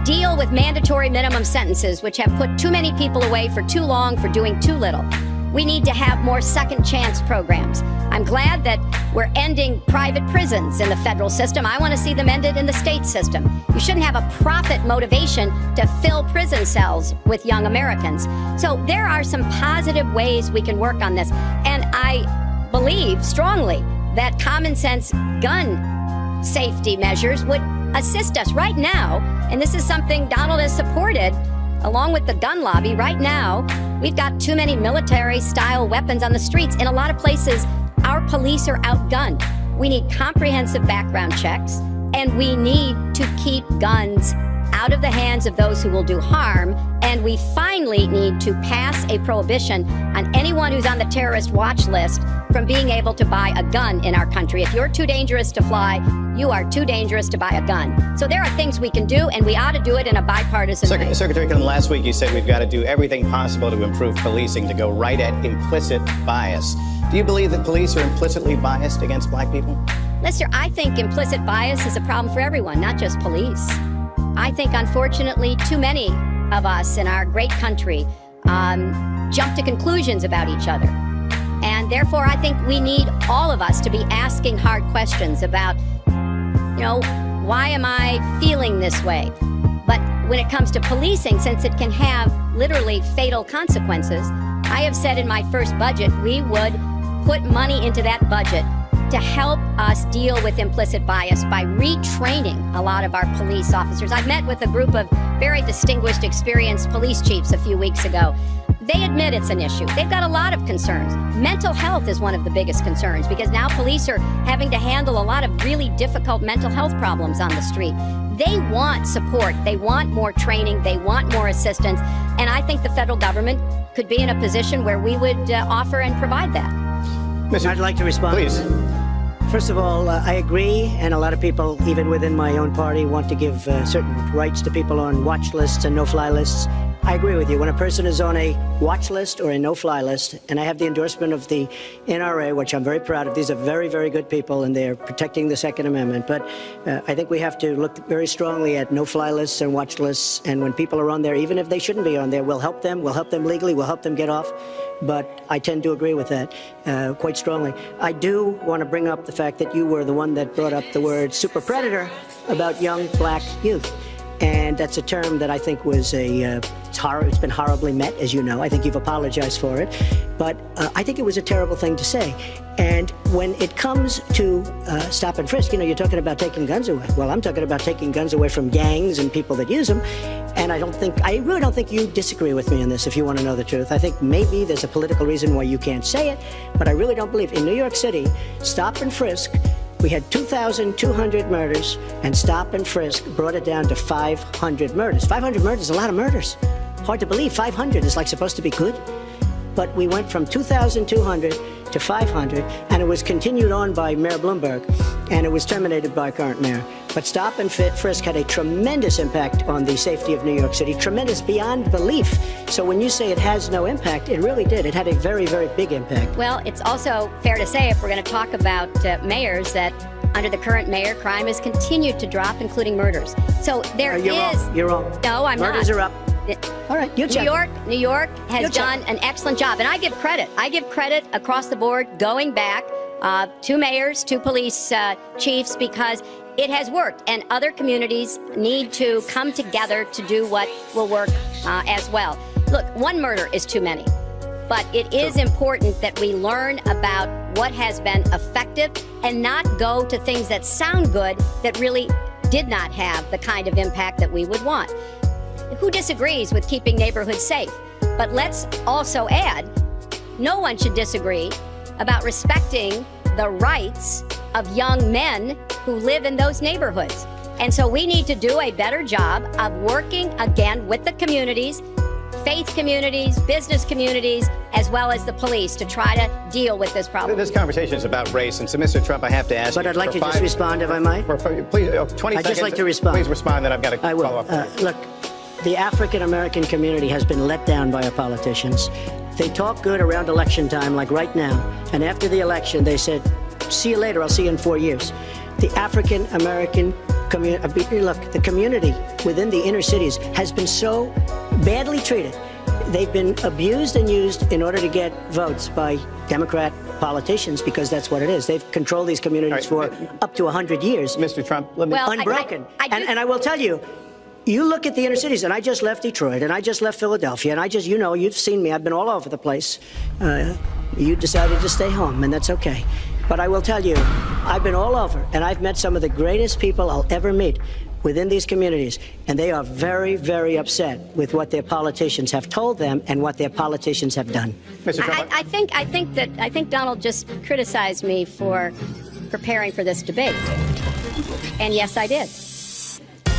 deal with mandatory minimum sentences, which have put too many people away for too long for doing too little. We need to have more second chance programs. I'm glad that we're ending private prisons in the federal system. I want to see them ended in the state system. You shouldn't have a profit motivation to fill prison cells with young Americans. So there are some positive ways we can work on this. And I believe strongly that common sense gun safety measures would assist us right now. And this is something Donald has supported along with the gun lobby. Right now, we've got too many military-style weapons on the streets. In a lot of places, our police are outgunned. We need comprehensive background checks, and we need to keep guns out of the hands of those who will do harm. And we finally need to pass a prohibition on anyone who's on the terrorist watch list from being able to buy a gun in our country. If you're too dangerous to fly, you are too dangerous to buy a gun. So there are things we can do, and we ought to do it in a bipartisan way. Secretary Clinton, last week you said we've got to do everything possible to improve policing, to go right at implicit bias. Do you believe that police are implicitly biased against black people? Lester, I think implicit bias is a problem for everyone, not just police. I think, unfortunately, too many of us in our great country jump to conclusions about each other. And therefore, I think we need all of us to be asking hard questions about, why am I feeling this way? But when it comes to policing, since it can have literally fatal consequences, I have said in my first budget we would put money into that budget to help us deal with implicit bias by retraining a lot of our police officers. I met with a group of very distinguished, experienced police chiefs a few weeks ago. They admit it's an issue. They've got a lot of concerns. Mental health is one of the biggest concerns because now police are having to handle a lot of really difficult mental health problems on the street. They want support. They want more training. They want more assistance. And I think the federal government could be in a position where we would offer and provide that. I'd like to respond. Please. First of all, I agree, and a lot of people, even within my own party, want to give certain rights to people on watch lists and no-fly lists. I agree with you. When a person is on a watch list or a no-fly list, and I have the endorsement of the NRA, which I'm very proud of. These are very, very good people, and they're protecting the Second Amendment. But I think we have to look very strongly at no-fly lists and watch lists. And when people are on there, even if they shouldn't be on there, we'll help them. We'll help them legally. We'll help them get off. But I tend to agree with that quite strongly. I do want to bring up the fact that you were the one that brought up the word super predator about young black youth. And that's a term that I think was it's been horribly met, as you know. I think you've apologized for it. But I think it was a terrible thing to say. And when it comes to stop and frisk, you're talking about taking guns away. Well, I'm talking about taking guns away from gangs and people that use them. And I really don't think you disagree with me on this, if you want to know the truth. I think maybe there's a political reason why you can't say it, but I really don't believe. In New York City, stop and frisk, we had 2,200 murders, and stop and frisk brought it down to 500 murders. 500 murders is a lot of murders. Hard to believe. 500 is supposed to be good. But we went from 2,200 to 500, and it was continued on by Mayor Bloomberg, and it was terminated by current mayor. But stop and frisk had a tremendous impact on the safety of New York City, tremendous beyond belief. So when you say it has no impact, it really did. It had a very, very big impact. Well, it's also fair to say, if we're going to talk about mayors, that under the current mayor, crime has continued to drop, including murders. So there is... Wrong. You're wrong. No, I'm not. Murders are up. All right, you check. New York has done an excellent job, and I give credit. I give credit across the board, going back to mayors, to police chiefs, because it has worked, and other communities need to come together to do what will work as well. Look, one murder is too many, but it is important that we learn about what has been effective and not go to things that sound good that really did not have the kind of impact that we would want. Who disagrees with keeping neighborhoods safe? But let's also add, no one should disagree about respecting the rights of young men who live in those neighborhoods. And so we need to do a better job of working again with the communities, faith communities, business communities, as well as the police to try to deal with this problem. This conversation is about race, and so, Mr. Trump, I have to ask you. But I'd like to just respond, if I might. Please, 20 seconds. I'd just like to respond. Please respond, then I've got to follow up. Look, the African-American community has been let down by our politicians. They talk good around election time, like right now, and after the election, they said, see you later, I'll see you in 4 years. The African-American community, look, the community within the inner cities has been so badly treated. They've been abused and used in order to get votes by Democrat politicians, because that's what it is. They've controlled these communities for up to 100 years. Mr. Trump, unbroken. And I will tell you, you look at the inner cities, and I just left Detroit, and I just left Philadelphia, and I just, you've seen me. I've been all over the place. You decided to stay home, and that's okay. But I will tell you, I've been all over, and I've met some of the greatest people I'll ever meet within these communities, and they are very, very upset with what their politicians have told them and what their politicians have done. Mr. Trump, I think Donald just criticized me for preparing for this debate, and yes, I did.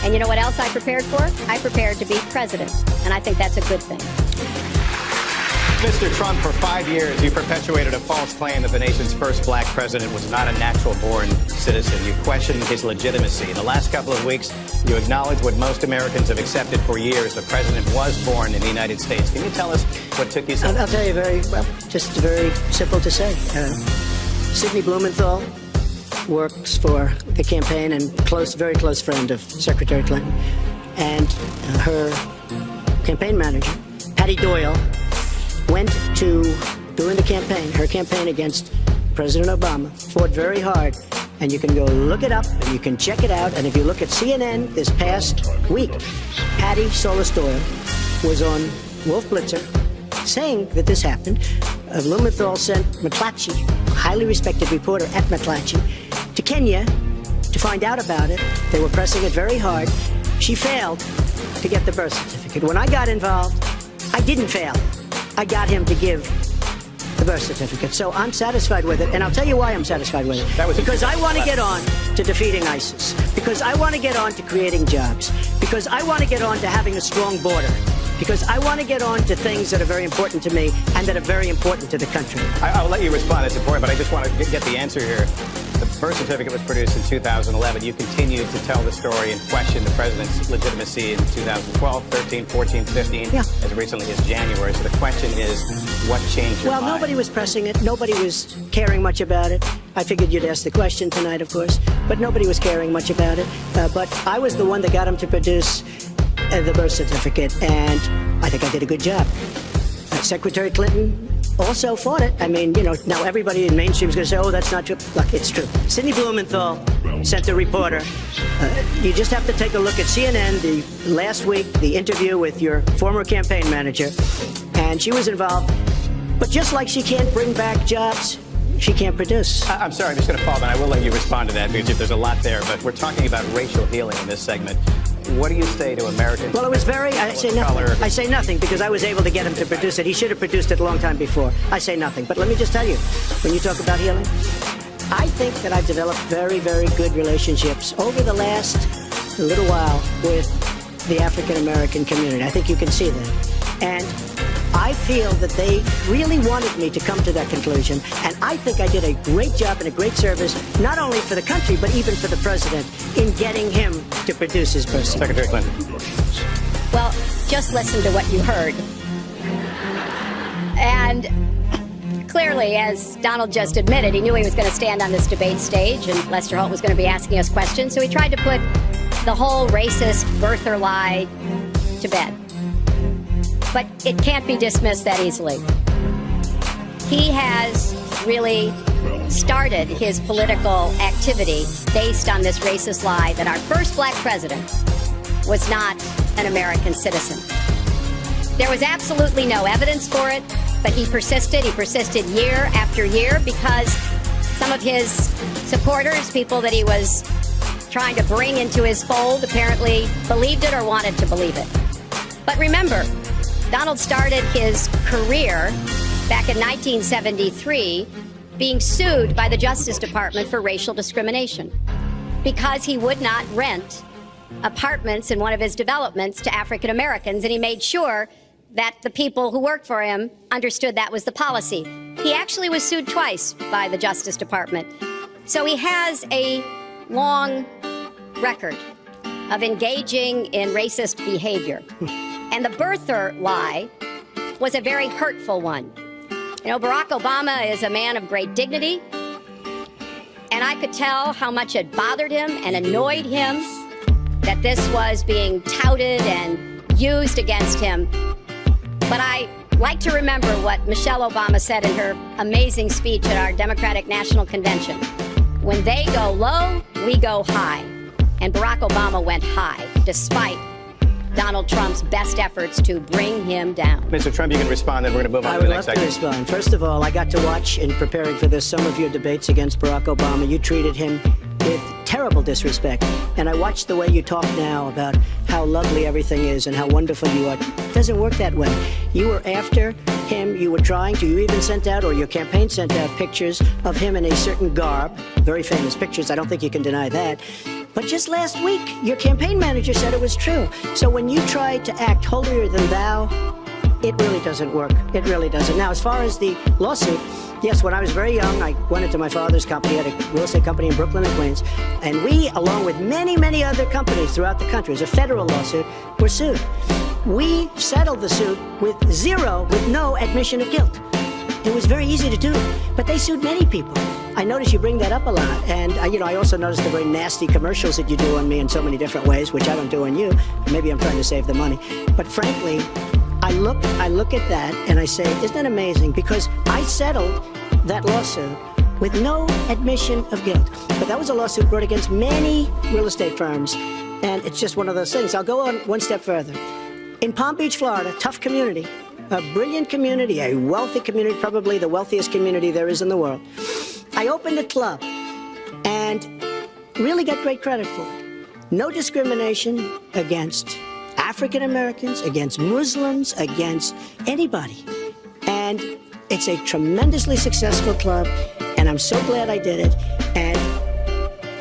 And you know what else I prepared for? I prepared to be president, and I think that's a good thing. Mr. Trump, for 5 years, you perpetuated a false claim that the nation's first black president was not a natural-born citizen. You questioned his legitimacy. In the last couple of weeks, you acknowledged what most Americans have accepted for years. The president was born in the United States. Can you tell us what took you so long? I'll tell you just very simple to say. Sidney Blumenthal works for the campaign and very close friend of Secretary Clinton. And her campaign manager, Patty Doyle, went to, during her campaign against President Obama, fought very hard. And you can go look it up, and you can check it out. And if you look at CNN this past week, Patty Solis Doyle was on Wolf Blitzer saying that this happened. Blumenthal sent McClatchy, a highly respected reporter at McClatchy, to Kenya to find out about it. They were pressing it very hard. She failed to get the birth certificate. When I got involved, I didn't fail. I got him to give the birth certificate. So I'm satisfied with it, and I'll tell you why I'm satisfied with it. Because I want to get on to defeating ISIS. Because I want to get on to creating jobs. Because I want to get on to having a strong border. Because I want to get on to things that are very important to me and that are very important to the country. I'll let you respond. It's important, but I just want to get the answer here. The birth certificate was produced in 2011. You continued to tell the story and question the president's legitimacy in 2012, 13, 14, 15, as recently as January. So the question is, what changed your mind? Well, nobody was pressing it. Nobody was caring much about it. I figured you'd ask the question tonight, of course, but nobody was caring much about it. But I was the one that got him to produce the birth certificate, and I think I did a good job. Secretary Clinton also fought it. I mean, now everybody in mainstream is going to say, oh, that's not true. Look, it's true. Sidney Blumenthal sent a reporter. You just have to take a look at CNN last week, the interview with your former campaign manager, and she was involved. But just like she can't bring back jobs, she can't produce. I'm sorry, I'm just going to follow, and I will let you respond to that because there's a lot there, but we're talking about racial healing in this segment. What do you say to Americans? Well, it was I say nothing. I say nothing because I was able to get him to produce it. He should have produced it a long time before. I say nothing. But let me just tell you, when you talk about healing, I think that I've developed very, very good relationships over the last little while with the African-American community. I think you can see that. And I feel that they really wanted me to come to that conclusion, and I think I did a great job and a great service, not only for the country, but even for the president, in getting him to produce his birth certificate. Secretary Clinton. Well, just listen to what you heard. And clearly, as Donald just admitted, he knew he was going to stand on this debate stage, and Lester Holt was going to be asking us questions, so he tried to put the whole racist birther lie to bed. But it can't be dismissed that easily. He has really started his political activity based on this racist lie that our first black president was not an American citizen. There was absolutely no evidence for it, but he persisted. He persisted year after year because some of his supporters, people that he was trying to bring into his fold, apparently believed it or wanted to believe it. But remember, Donald started his career back in 1973 being sued by the Justice Department for racial discrimination because he would not rent apartments in one of his developments to African Americans, and he made sure that the people who worked for him understood that was the policy. He actually was sued twice by the Justice Department. So he has a long record of engaging in racist behavior. And the birther lie was a very hurtful one. Barack Obama is a man of great dignity, and I could tell how much it bothered him and annoyed him that this was being touted and used against him. But I like to remember what Michelle Obama said in her amazing speech at our Democratic National Convention. When they go low, we go high. And Barack Obama went high, despite Donald Trump's best efforts to bring him down. Mr. Trump, you can respond, then we're going to move on to the next segment. I would love to respond. First of all, I got to watch, in preparing for this, some of your debates against Barack Obama. You treated him with terrible disrespect. And I watched the way you talk now about how lovely everything is and how wonderful you are. It doesn't work that way. You were after him. You were trying to. You even sent out, or your campaign sent out, pictures of him in a certain garb. Very famous pictures. I don't think you can deny that. But just last week, your campaign manager said it was true. So when you try to act holier than thou, it really doesn't work. It really doesn't. Now, as far as the lawsuit, yes, when I was very young, I went into my father's company, had a real estate company in Brooklyn and Queens, and we, along with many, many other companies throughout the country, it was a federal lawsuit, were sued. We settled the suit with no admission of guilt. It was very easy to do, but they sued many people. I notice you bring that up a lot, and I also noticed the very nasty commercials that you do on me in so many different ways, which I don't do on you. Maybe I'm trying to save the money. But frankly, I look at that and I say, isn't that amazing? Because I settled that lawsuit with no admission of guilt. But that was a lawsuit brought against many real estate firms, and it's just one of those things. I'll go on one step further. In Palm Beach, Florida, tough community, a brilliant community, a wealthy community, probably the wealthiest community there is in the world. I opened a club and really got great credit for it. No discrimination against African Americans, against Muslims, against anybody. And it's a tremendously successful club, and I'm so glad I did it. And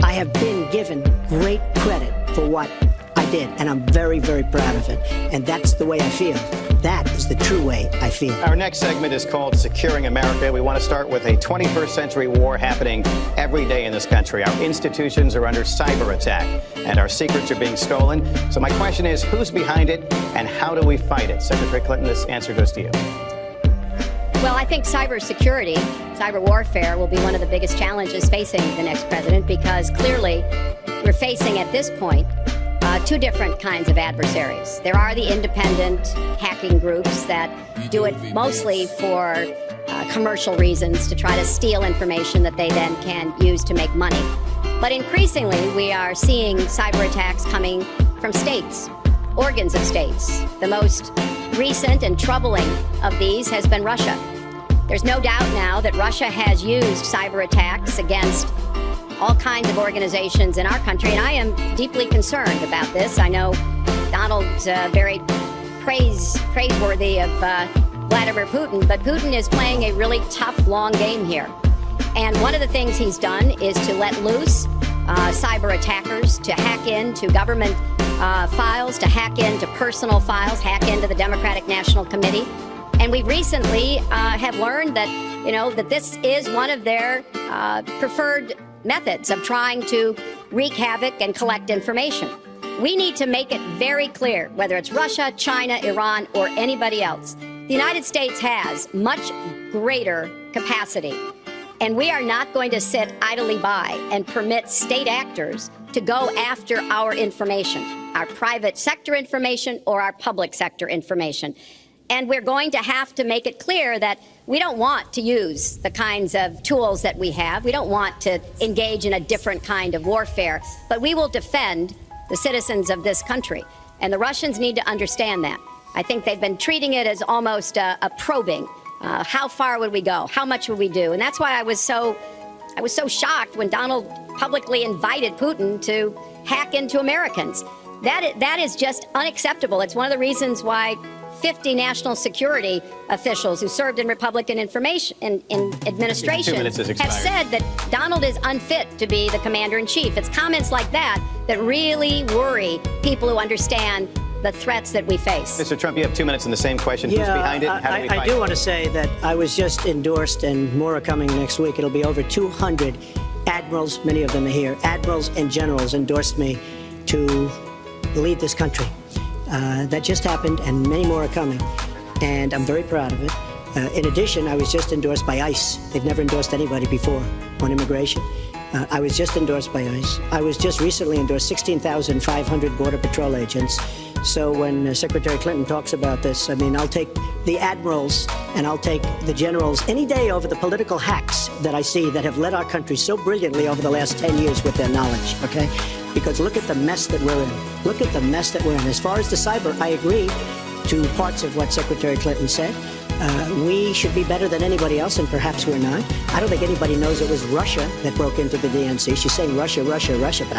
I have been given great credit for what I did, and I'm very, very proud of it. And that's the way I feel. That is the true way I feel. Our next segment is called Securing America. We want to start with a 21st century war happening every day in this country. Our institutions are under cyber attack, and our secrets are being stolen. So my question is, who's behind it, and how do we fight it? Secretary Clinton, this answer goes to you. Well, I think cybersecurity, cyber warfare will be one of the biggest challenges facing the next president, because clearly we're facing at this point two different kinds of adversaries. There are the independent hacking groups that do it mostly for commercial reasons, to try to steal information that they then can use to make money. But increasingly, we are seeing cyber attacks coming from states, organs of states. The most recent and troubling of these has been Russia. There's no doubt now that Russia has used cyber attacks against all kinds of organizations in our country, and I am deeply concerned about this. I know Donald's very praiseworthy of Vladimir Putin, but Putin is playing a really tough, long game here. And one of the things he's done is to let loose cyber attackers to hack into government files, to hack into personal files, hack into the Democratic National Committee. And we recently have learned that, that this is one of their preferred methods of trying to wreak havoc and collect information. We need to make it very clear, whether it's Russia, China, Iran, or anybody else, the United States has much greater capacity. And we are not going to sit idly by and permit state actors to go after our information, our private sector information or our public sector information. And we're going to have to make it clear that we don't want to use the kinds of tools that we have. We don't want to engage in a different kind of warfare, but we will defend the citizens of this country. And the Russians need to understand that. I think they've been treating it as almost a probing. How far would we go? How much would we do? And that's why I was so shocked when Donald publicly invited Putin to hack into Americans. That is just unacceptable. It's one of the reasons why 50 national security officials who served in Republican administration have said that Donald is unfit to be the commander-in-chief. It's comments like that that really worry people who understand the threats that we face. Mr. Trump, you have 2 minutes in the same question. Who's behind it? How do we fight I do want to say that I was just endorsed, and more are coming next week. It'll be over 200 admirals, many of them are here, admirals and generals endorsed me to lead this country. That just happened, and many more are coming, and I'm very proud of it. In addition, I was just endorsed by ICE. They've never endorsed anybody before on immigration. I was just endorsed by ICE. I was just recently endorsed 16,500 Border Patrol agents. So when Secretary Clinton talks about this, I mean, I'll take the admirals and I'll take the generals any day over the political hacks that I see that have led our country so brilliantly over the last 10 years with their knowledge, okay? Because look at the mess that we're in. Look at the mess that we're in. As far as the cyber, I agree to parts of what Secretary Clinton said. We should be better than anybody else, and perhaps we're not. I don't think anybody knows it was Russia that broke into the DNC. She's saying Russia, Russia, Russia, but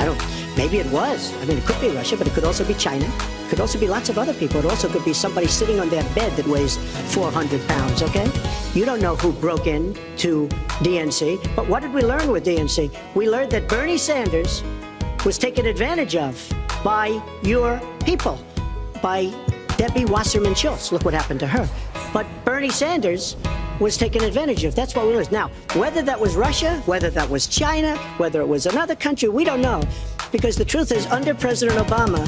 maybe it was. I mean, it could be Russia, but it could also be China. It could also be lots of other people. It also could be somebody sitting on their bed that weighs 400 pounds, okay? You don't know who broke into DNC, but what did we learn with DNC? We learned that Bernie Sanders was taken advantage of by your people, by Debbie Wasserman Schultz. Look what happened to her. But Bernie Sanders was taken advantage of. That's what we learned. Now, whether that was Russia, whether that was China, whether it was another country, we don't know. Because the truth is, under President Obama,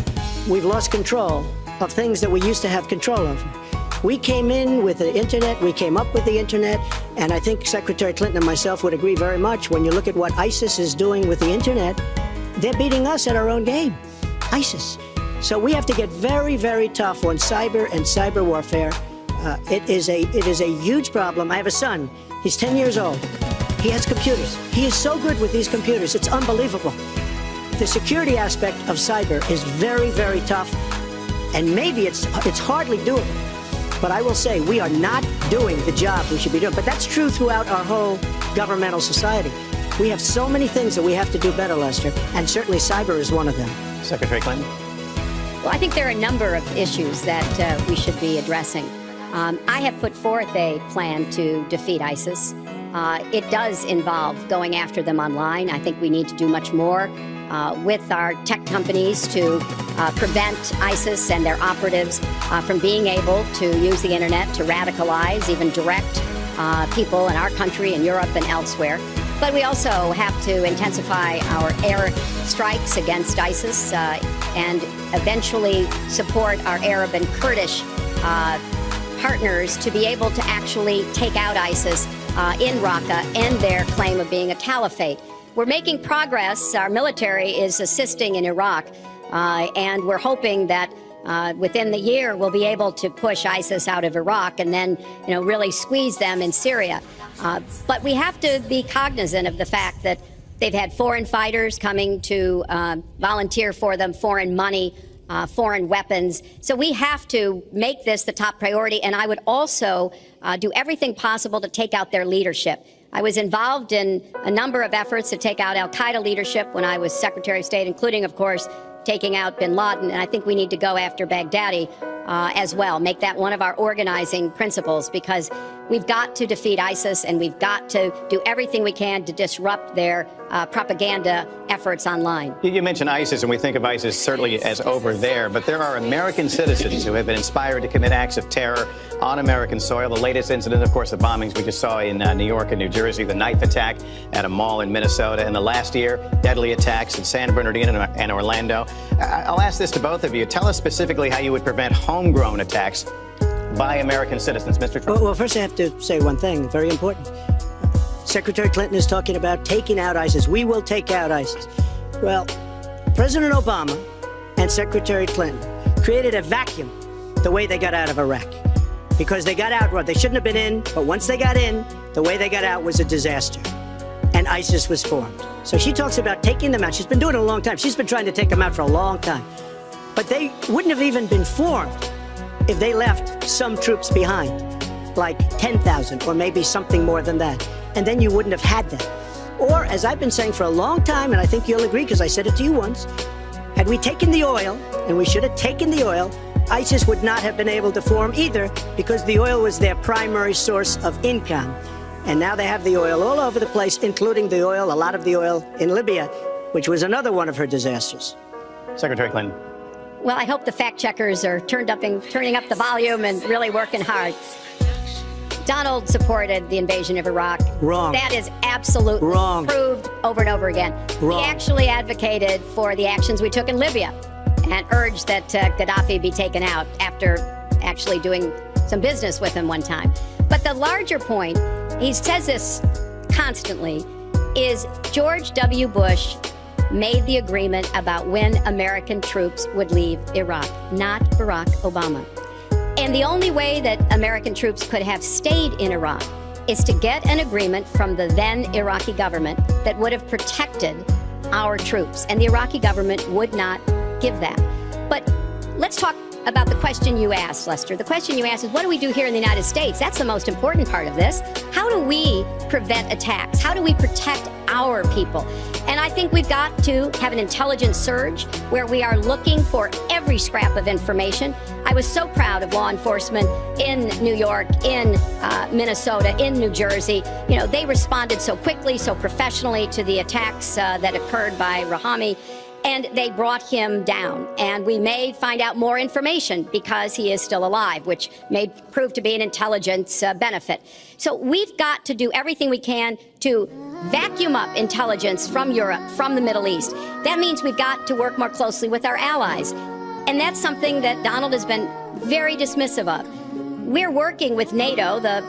we've lost control of things that we used to have control over. We came in with the internet, we came up with the internet, and I think Secretary Clinton and myself would agree very much. When you look at what ISIS is doing with the internet, they're beating us at our own game, ISIS. So we have to get very, very tough on cyber and cyber warfare. It is a huge problem. I have a son. He's 10 years old. He has computers. He is so good with these computers. It's unbelievable. The security aspect of cyber is very, very tough, and maybe it's hardly doable. But I will say we are not doing the job we should be doing. But that's true throughout our whole governmental society. We have so many things that we have to do better, Lester, and certainly cyber is one of them. Secretary Clinton. Well, I think there are a number of issues that we should be addressing. I have put forth a plan to defeat ISIS. It does involve going after them online. I think we need to do much more with our tech companies to prevent ISIS and their operatives from being able to use the internet to radicalize, even direct people in our country and Europe and elsewhere. But we also have to intensify our air strikes against ISIS and eventually support our Arab and Kurdish partners to be able to actually take out ISIS in Raqqa and their claim of being a caliphate. We're making progress. Our military is assisting in Iraq, and we're hoping that within the year we'll be able to push ISIS out of Iraq and then, really squeeze them in Syria. But we have to be cognizant of the fact that they've had foreign fighters coming to volunteer for them, foreign money, foreign weapons. So we have to make this the top priority. And I would also do everything possible to take out their leadership. I was involved in a number of efforts to take out al-Qaeda leadership when I was Secretary of State, including, of course, taking out bin Laden. And I think we need to go after Baghdadi as well, make that one of our organizing principles, because we've got to defeat ISIS and we've got to do everything we can to disrupt their propaganda efforts online. You mentioned ISIS, and we think of ISIS certainly as over there, but there are American citizens who have been inspired to commit acts of terror on American soil. The latest incident, of course, the bombings we just saw in New York and New Jersey, the knife attack at a mall in Minnesota, and the last year, deadly attacks in San Bernardino and Orlando. I'll ask this to both of you. Tell us specifically how you would prevent homegrown attacks by American citizens, Mr. Trump. Well, first I have to say one thing, very important. Secretary Clinton is talking about taking out ISIS. We will take out ISIS. Well, President Obama and Secretary Clinton created a vacuum the way they got out of Iraq. Because they got out, well, they shouldn't have been in, but once they got in, the way they got out was a disaster. And ISIS was formed. So she talks about taking them out. She's been doing it a long time. She's been trying to take them out for a long time. But they wouldn't have even been formed if they left some troops behind, like 10,000 or maybe something more than that. And then you wouldn't have had them. Or, as I've been saying for a long time, and I think you'll agree because I said it to you once, had we taken the oil, and we should have taken the oil, ISIS would not have been able to form either, because the oil was their primary source of income. And now they have the oil all over the place, including the oil, a lot of the oil in Libya, which was another one of her disasters. Secretary Clinton. Well, I hope the fact checkers are turning up the volume and really working hard. Donald supported the invasion of Iraq. Wrong. That is absolutely wrong. Proved over and over again. Wrong. He actually advocated for the actions we took in Libya and urged that Gaddafi be taken out after actually doing some business with him one time. But the larger point, he says this constantly, is George W. Bush made the agreement about when American troops would leave Iraq, not Barack Obama. And the only way that American troops could have stayed in Iraq is to get an agreement from the then Iraqi government that would have protected our troops. And the Iraqi government would not give that. But let's talk about the question you asked, Lester. The question you asked is, what do we do here in the United States? That's the most important part of this. How do we prevent attacks? How do we protect our people? And I think we've got to have an intelligence surge where we are looking for every scrap of information. I was so proud of law enforcement in New York, in Minnesota, in New Jersey. You know, they responded so quickly, so professionally to the attacks that occurred by Rahami. And they brought him down. And we may find out more information because he is still alive, which may prove to be an intelligence benefit. So we've got to do everything we can to vacuum up intelligence from Europe, from the Middle East. That means we've got to work more closely with our allies. And that's something that Donald has been very dismissive of. We're working with NATO, the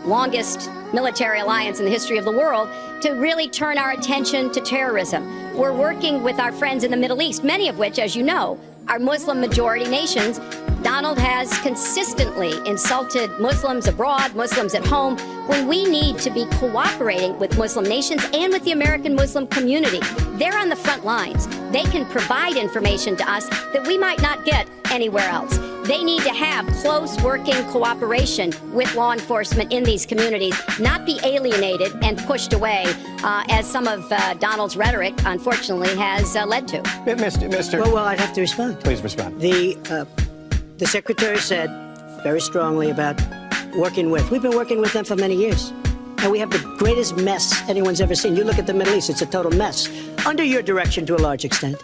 longest military alliance in the history of the world, to really turn our attention to terrorism. We're working with our friends in the Middle East, many of which, as you know, are Muslim-majority nations. Donald has consistently insulted Muslims abroad, Muslims at home, when we need to be cooperating with Muslim nations and with the American Muslim community. They're on the front lines. They can provide information to us that we might not get anywhere else. They need to have close working cooperation with law enforcement in these communities, not be alienated and pushed away, as some of Donald's rhetoric, unfortunately, has led to. Mr. Well, I'd have to respond. Please respond. The secretary said very strongly about working with. We've been working with them for many years. And we have the greatest mess anyone's ever seen. You look at the Middle East, it's a total mess. Under your direction to a large extent.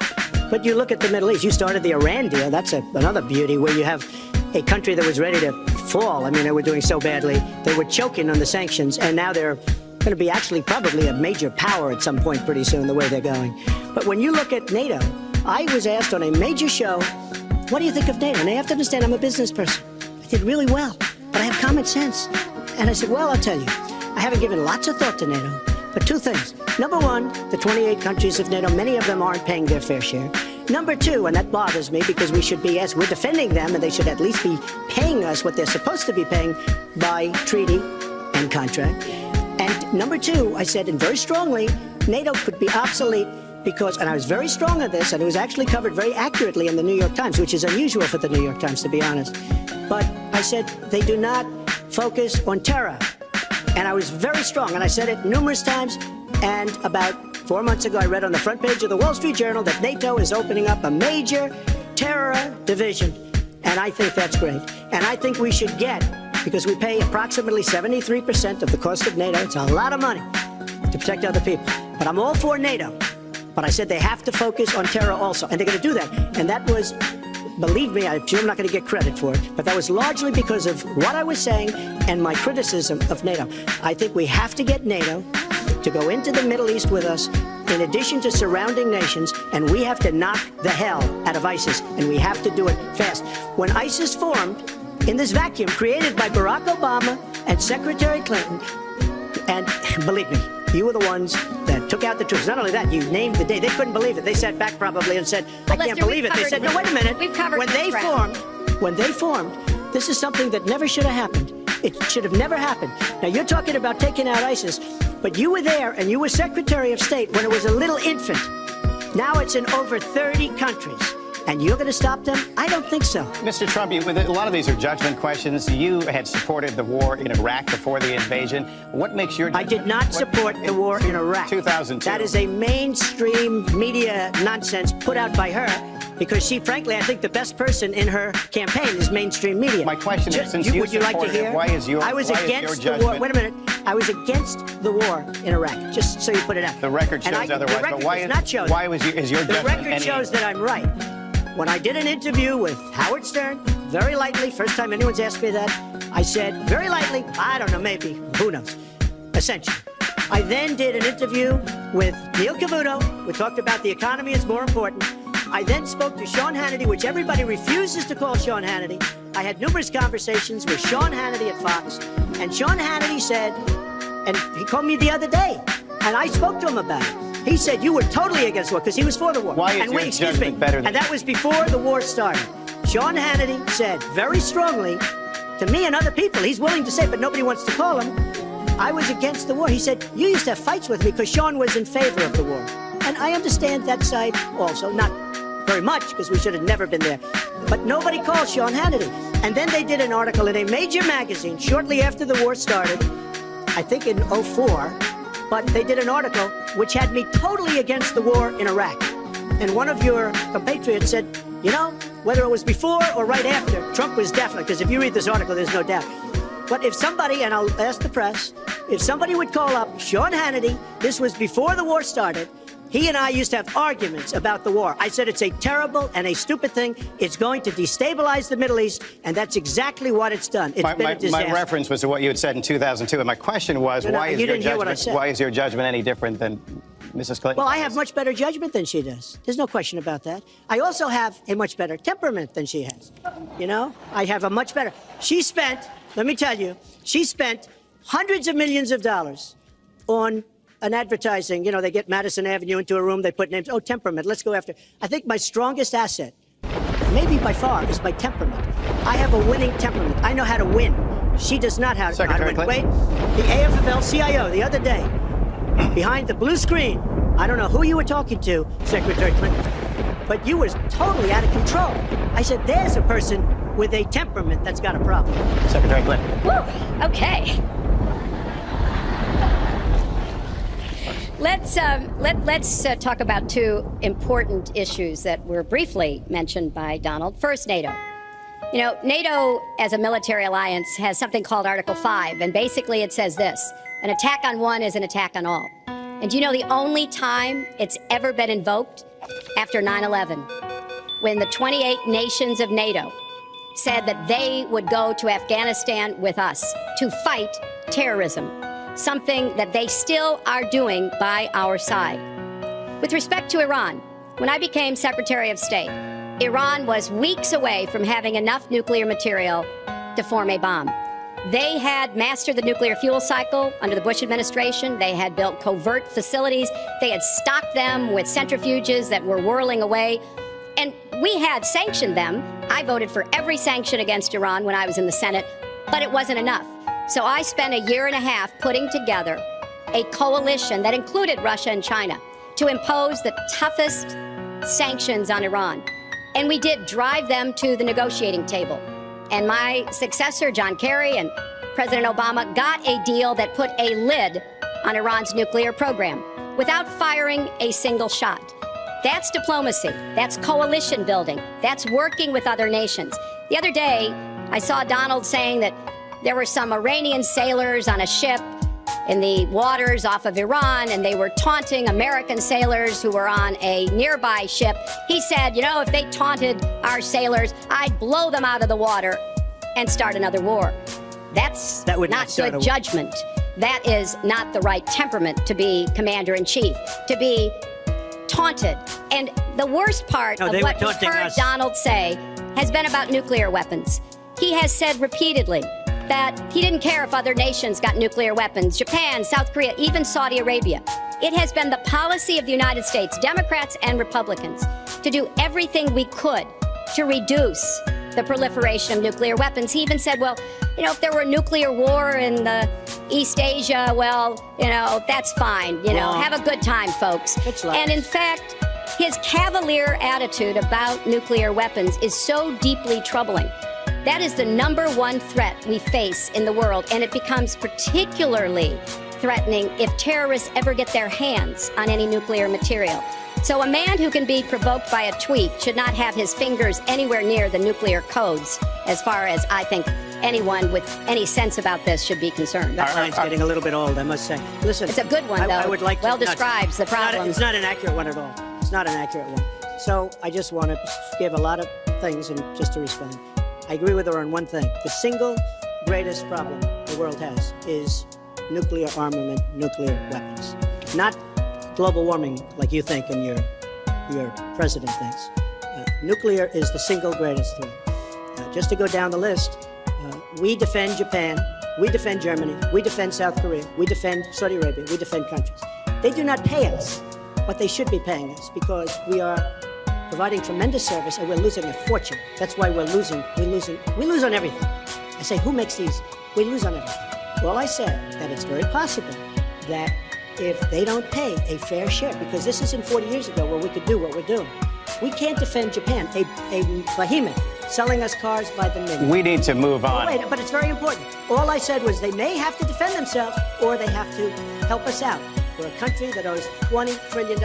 But you look at the Middle East, you started the Iran deal. That's another beauty where you have a country that was ready to fall. I mean, they were doing so badly. They were choking on the sanctions, and now they're going to be actually probably a major power at some point pretty soon, the way they're going. But when you look at NATO, I was asked on a major show, what do you think of NATO? And I have to understand, I'm a business person. I did really well, but I have common sense. And I said, well, I'll tell you, I haven't given lots of thought to NATO. But two things. Number one, the 28 countries of NATO, many of them aren't paying their fair share. Number two, and that bothers me because we should be, as we're defending them, and they should at least be paying us what they're supposed to be paying by treaty and contract. And number two, I said, and very strongly, NATO could be obsolete because, and I was very strong on this, and it was actually covered very accurately in the New York Times, which is unusual for the New York Times, to be honest. But I said, they do not focus on terror. And I was very strong, and I said it numerous times. And about 4 months ago, I read on the front page of the Wall Street Journal that NATO is opening up a major terror division. And I think that's great. And I think we should get, because we pay approximately 73% of the cost of NATO. It's a lot of money to protect other people. But I'm all for NATO. But I said they have to focus on terror also. And they're going to do that. And that was, believe me, I'm sure I'm not going to get credit for it, but that was largely because of what I was saying and my criticism of NATO. I think we have to get NATO to go into the Middle East with us, in addition to surrounding nations, and we have to knock the hell out of ISIS, and we have to do it fast. When ISIS formed, in this vacuum created by Barack Obama and Secretary Clinton, and believe me, you were the ones that took out the troops. Not only that, you named the day. They couldn't believe it. They sat back probably and said, I can't believe it. They said, no, wait a minute. When they formed, this is something that never should have happened. It should have never happened. Now, you're talking about taking out ISIS, but you were there and you were Secretary of State when it was a little infant. Now it's in over 30 countries. And you're going to stop them? I don't think so. Mr. Trump, a lot of these are judgment questions. You had supported the war in Iraq before the invasion. What makes your judgment? I did not support the war in Iraq. 2002. That is a mainstream media nonsense put out by her because she, frankly, I think the best person in her campaign is mainstream media. My question is, since you would you like to hear? Why is your the war. Wait a minute. I was against the war in Iraq, just so you put it out. The record shows otherwise. The record but why does not show why is your judgment The record shows that I'm right. When I did an interview with Howard Stern, very lightly, first time anyone's asked me that, I said, very lightly, I don't know, maybe, who knows, essentially. I then did an interview with Neil Cavuto. We talked about the economy is more important. I then spoke to Sean Hannity, which everybody refuses to call Sean Hannity. I had numerous conversations with Sean Hannity at Fox, and Sean Hannity said, and he called me the other day, and I spoke to him about it. He said you were totally against war because he was for the war. Why is your judgment better than... And that was before the war started. Sean Hannity said very strongly to me and other people, he's willing to say, but nobody wants to call him, I was against the war. He said, you used to have fights with me because Sean was in favor of the war. And I understand that side also, not very much because we should have never been there. But nobody called Sean Hannity. And then they did an article in a major magazine shortly after the war started, I think in 2004, but they did an article which had me totally against the war in Iraq. And one of your compatriots said, you know, whether it was before or right after, Trump was definitely, because if you read this article, there's no doubt. But if somebody, and I'll ask the press, if somebody would call up Sean Hannity, this was before the war started, he and I used to have arguments about the war. I said it's a terrible and a stupid thing. It's going to destabilize the Middle East, and that's exactly what it's done. It's been a disaster. My reference was to what you had said in 2002, and my question was, why is your judgment any different than Mrs. Clinton? Well, I have much better judgment than she does. There's no question about that. I also have a much better temperament than she has. You know, I have a much better. She spent, let me tell you, she spent hundreds of millions of dollars on an advertising, you know, they get Madison Avenue into a room, they put names, oh, temperament, let's go after. I think my strongest asset, maybe by far, is my temperament. I have a winning temperament. I know how to win. She does not have how to win. Wait, the AFL-CIO the other day, behind the blue screen, I don't know who you were talking to, Secretary Clinton, but you were totally out of control. I said, there's a person with a temperament that's got a problem. Secretary Clinton. Whew, okay. Let's talk about two important issues that were briefly mentioned by Donald. First, NATO. You know, NATO as a military alliance has something called Article 5, and basically it says this: an attack on one is an attack on all. And do you know the only time it's ever been invoked? After 9/11, when the 28 nations of NATO said that they would go to Afghanistan with us to fight terrorism, something that they still are doing by our side. With respect to Iran, when I became Secretary of State, Iran was weeks away from having enough nuclear material to form a bomb. They had mastered the nuclear fuel cycle under the Bush administration. They had built covert facilities. They had stocked them with centrifuges that were whirling away. And we had sanctioned them. I voted for every sanction against Iran when I was in the Senate, but it wasn't enough. So I spent a year and a half putting together a coalition that included Russia and China to impose the toughest sanctions on Iran. And we did drive them to the negotiating table. And my successor, John Kerry, and President Obama got a deal that put a lid on Iran's nuclear program without firing a single shot. That's diplomacy. That's coalition building. That's working with other nations. The other day, I saw Donald saying that there were some Iranian sailors on a ship in the waters off of Iran, and they were taunting American sailors who were on a nearby ship. He said, you know, if they taunted our sailors, I'd blow them out of the water and start another war. That would not good judgment. That is not the right temperament to be commander-in-chief, to be taunted. And the worst part of what we've heard Donald say has been about nuclear weapons. He has said repeatedly that he didn't care if other nations got nuclear weapons, Japan, South Korea, even Saudi Arabia. It has been the policy of the United States, Democrats and Republicans, to do everything we could to reduce the proliferation of nuclear weapons. He even said, well, you know, if there were a nuclear war in the East Asia, well, you know, that's fine. You know, have a good time, folks. And in fact, his cavalier attitude about nuclear weapons is so deeply troubling. That is the #1 threat we face in the world, and it becomes particularly threatening if terrorists ever get their hands on any nuclear material. So a man who can be provoked by a tweet should not have his fingers anywhere near the nuclear codes, as far as I think anyone with any sense about this should be concerned. That line's getting a little bit old, I must say. Listen, it's a good one, though. I would like to, well describes the problem. It's not an accurate one at all. It's not an accurate one. So I just want to give a lot of things and just to respond. I agree with her on one thing. The single greatest problem the world has is nuclear armament, nuclear weapons. Not global warming like you think and your president thinks. Nuclear is the single greatest threat. Just to go down the list, we defend Japan, we defend Germany, we defend South Korea, we defend Saudi Arabia, we defend countries. They do not pay us, but they should be paying us because we are providing tremendous service, and we're losing a fortune. That's why we're losing. We lose on everything. I say, who makes these? We lose on everything. Well, I said that it's very possible that if they don't pay a fair share, because this isn't 40 years ago where we could do what we're doing. We can't defend Japan, a behemoth, selling us cars by the minute. We need to move on. Wait, but it's very important. All I said was they may have to defend themselves, or they have to help us out. We're a country that owes $20 trillion.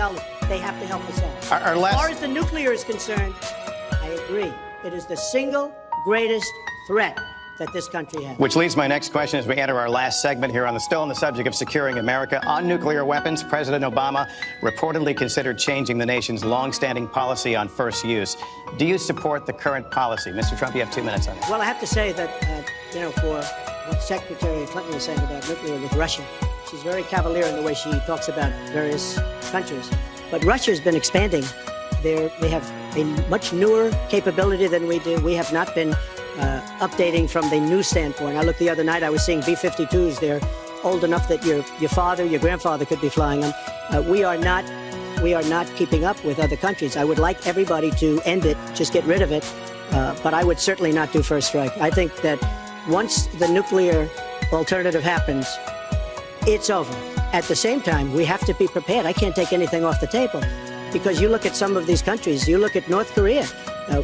They have to help us out. As far as the nuclear is concerned, I agree. It is the single greatest threat that this country has. Which leads my next question as we enter our last segment here still on the subject of securing America. On nuclear weapons, President Obama reportedly considered changing the nation's longstanding policy on first use. Do you support the current policy? Mr. Trump, you have 2 minutes on that. Well, I have to say that, for what Secretary Clinton was saying about nuclear with Russia, she's very cavalier in the way she talks about various countries. But Russia's been expanding. They have a much newer capability than we do. We have not been updating from the new standpoint. I looked the other night, I was seeing B-52s. They're old enough that your father, your grandfather could be flying them. We are not keeping up with other countries. I would like everybody to end it, just get rid of it. But I would certainly not do first strike. I think that once the nuclear alternative happens, it's over. At the same time, we have to be prepared. I can't take anything off the table because you look at some of these countries, you look at North Korea.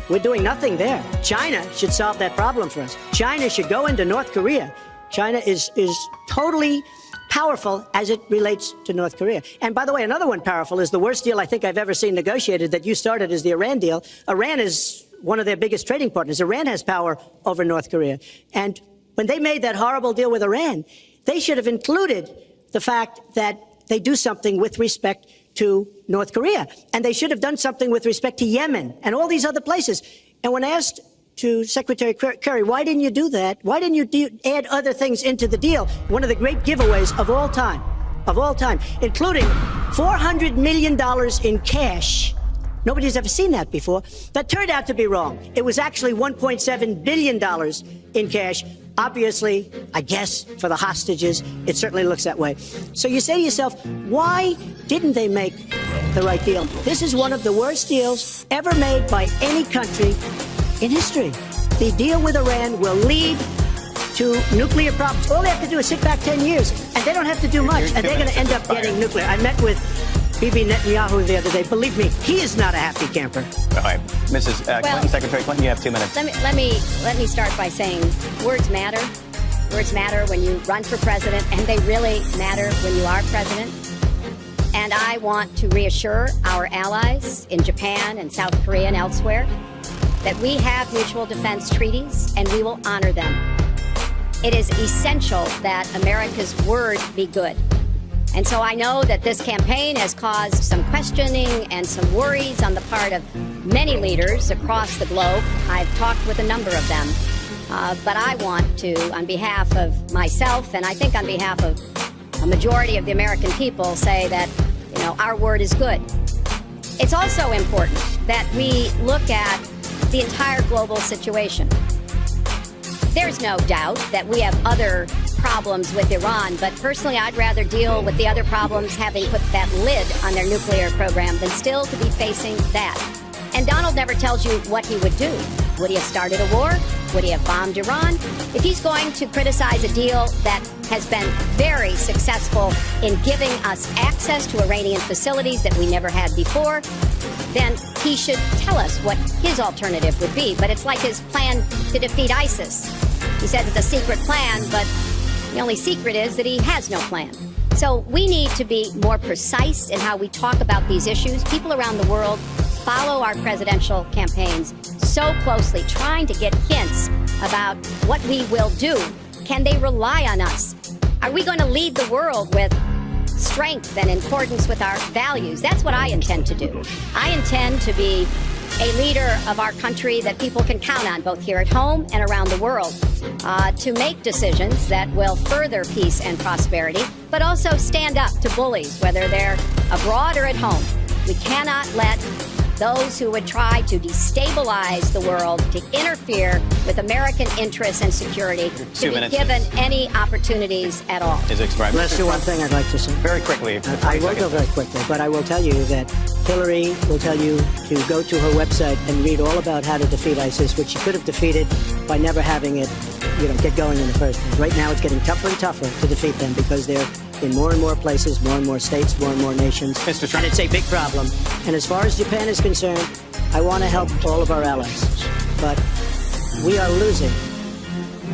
We're doing nothing there. China should solve that problem for us. China should go into North Korea. China is totally powerful as it relates to North Korea. And by the way, another one powerful is the worst deal I think I've ever seen negotiated that you started is the Iran deal. Iran is one of their biggest trading partners. Iran has power over North Korea. And when they made that horrible deal with Iran, they should have included the fact that they do something with respect to North Korea. And they should have done something with respect to Yemen and all these other places. And when asked to Secretary Kerry, why didn't you do that? Why didn't you add other things into the deal? One of the great giveaways of all time, including $400 million in cash. Nobody's ever seen that before. That turned out to be wrong. It was actually $1.7 billion in cash. Obviously, I guess, for the hostages, it certainly looks that way. So you say to yourself, why didn't they make the right deal? This is one of the worst deals ever made by any country in history. The deal with Iran will lead to nuclear problems. All they have to do is sit back 10 years, and they don't have to do much, and they're going to end up getting nuclear. I met with Bibi Netanyahu the other day. Believe me, he is not a happy camper. All right, Mrs. Clinton, Secretary Clinton, you have 2 minutes. Let me start by saying words matter. Words matter when you run for president, and they really matter when you are president. And I want to reassure our allies in Japan and South Korea and elsewhere that we have mutual defense treaties, and we will honor them. It is essential that America's word be good. And so I know that this campaign has caused some questioning and some worries on the part of many leaders across the globe. I've talked with a number of them. But I want to, on behalf of myself, and I think on behalf of a majority of the American people, say that, our word is good. It's also important that we look at the entire global situation. There's no doubt that we have other problems with Iran, but personally I'd rather deal with the other problems having put that lid on their nuclear program than still to be facing that. And Donald never tells you what he would do. Would he have started a war? Would he have bombed Iran? If he's going to criticize a deal that has been very successful in giving us access to Iranian facilities that we never had before, then he should tell us what his alternative would be. But it's like his plan to defeat ISIS. He says it's a secret plan, but the only secret is that he has no plan. So we need to be more precise in how we talk about these issues. People around the world follow our presidential campaigns so closely, trying to get hints about what we will do. Can they rely on us? Are we going to lead the world with strength and in accordance with our values? That's what I intend to do. I intend to be a leader of our country that people can count on, both here at home and around the world, to make decisions that will further peace and prosperity, but also stand up to bullies, whether they're abroad or at home. We cannot let those who would try to destabilize the world, to interfere with American interests and security, to be given any opportunities at all. Let's do one thing I'd like to say. Very quickly. I will go very quickly, but I will tell you that Hillary will tell you to go to her website and read all about how to defeat ISIS, which she could have defeated by never having it, get going in the first place. Right now, it's getting tougher and tougher to defeat them because they're in more and more places, more and more states, more and more nations. Mr. Trump. And it's a big problem. And as far as Japan is concerned, I want to help all of our allies. But we are losing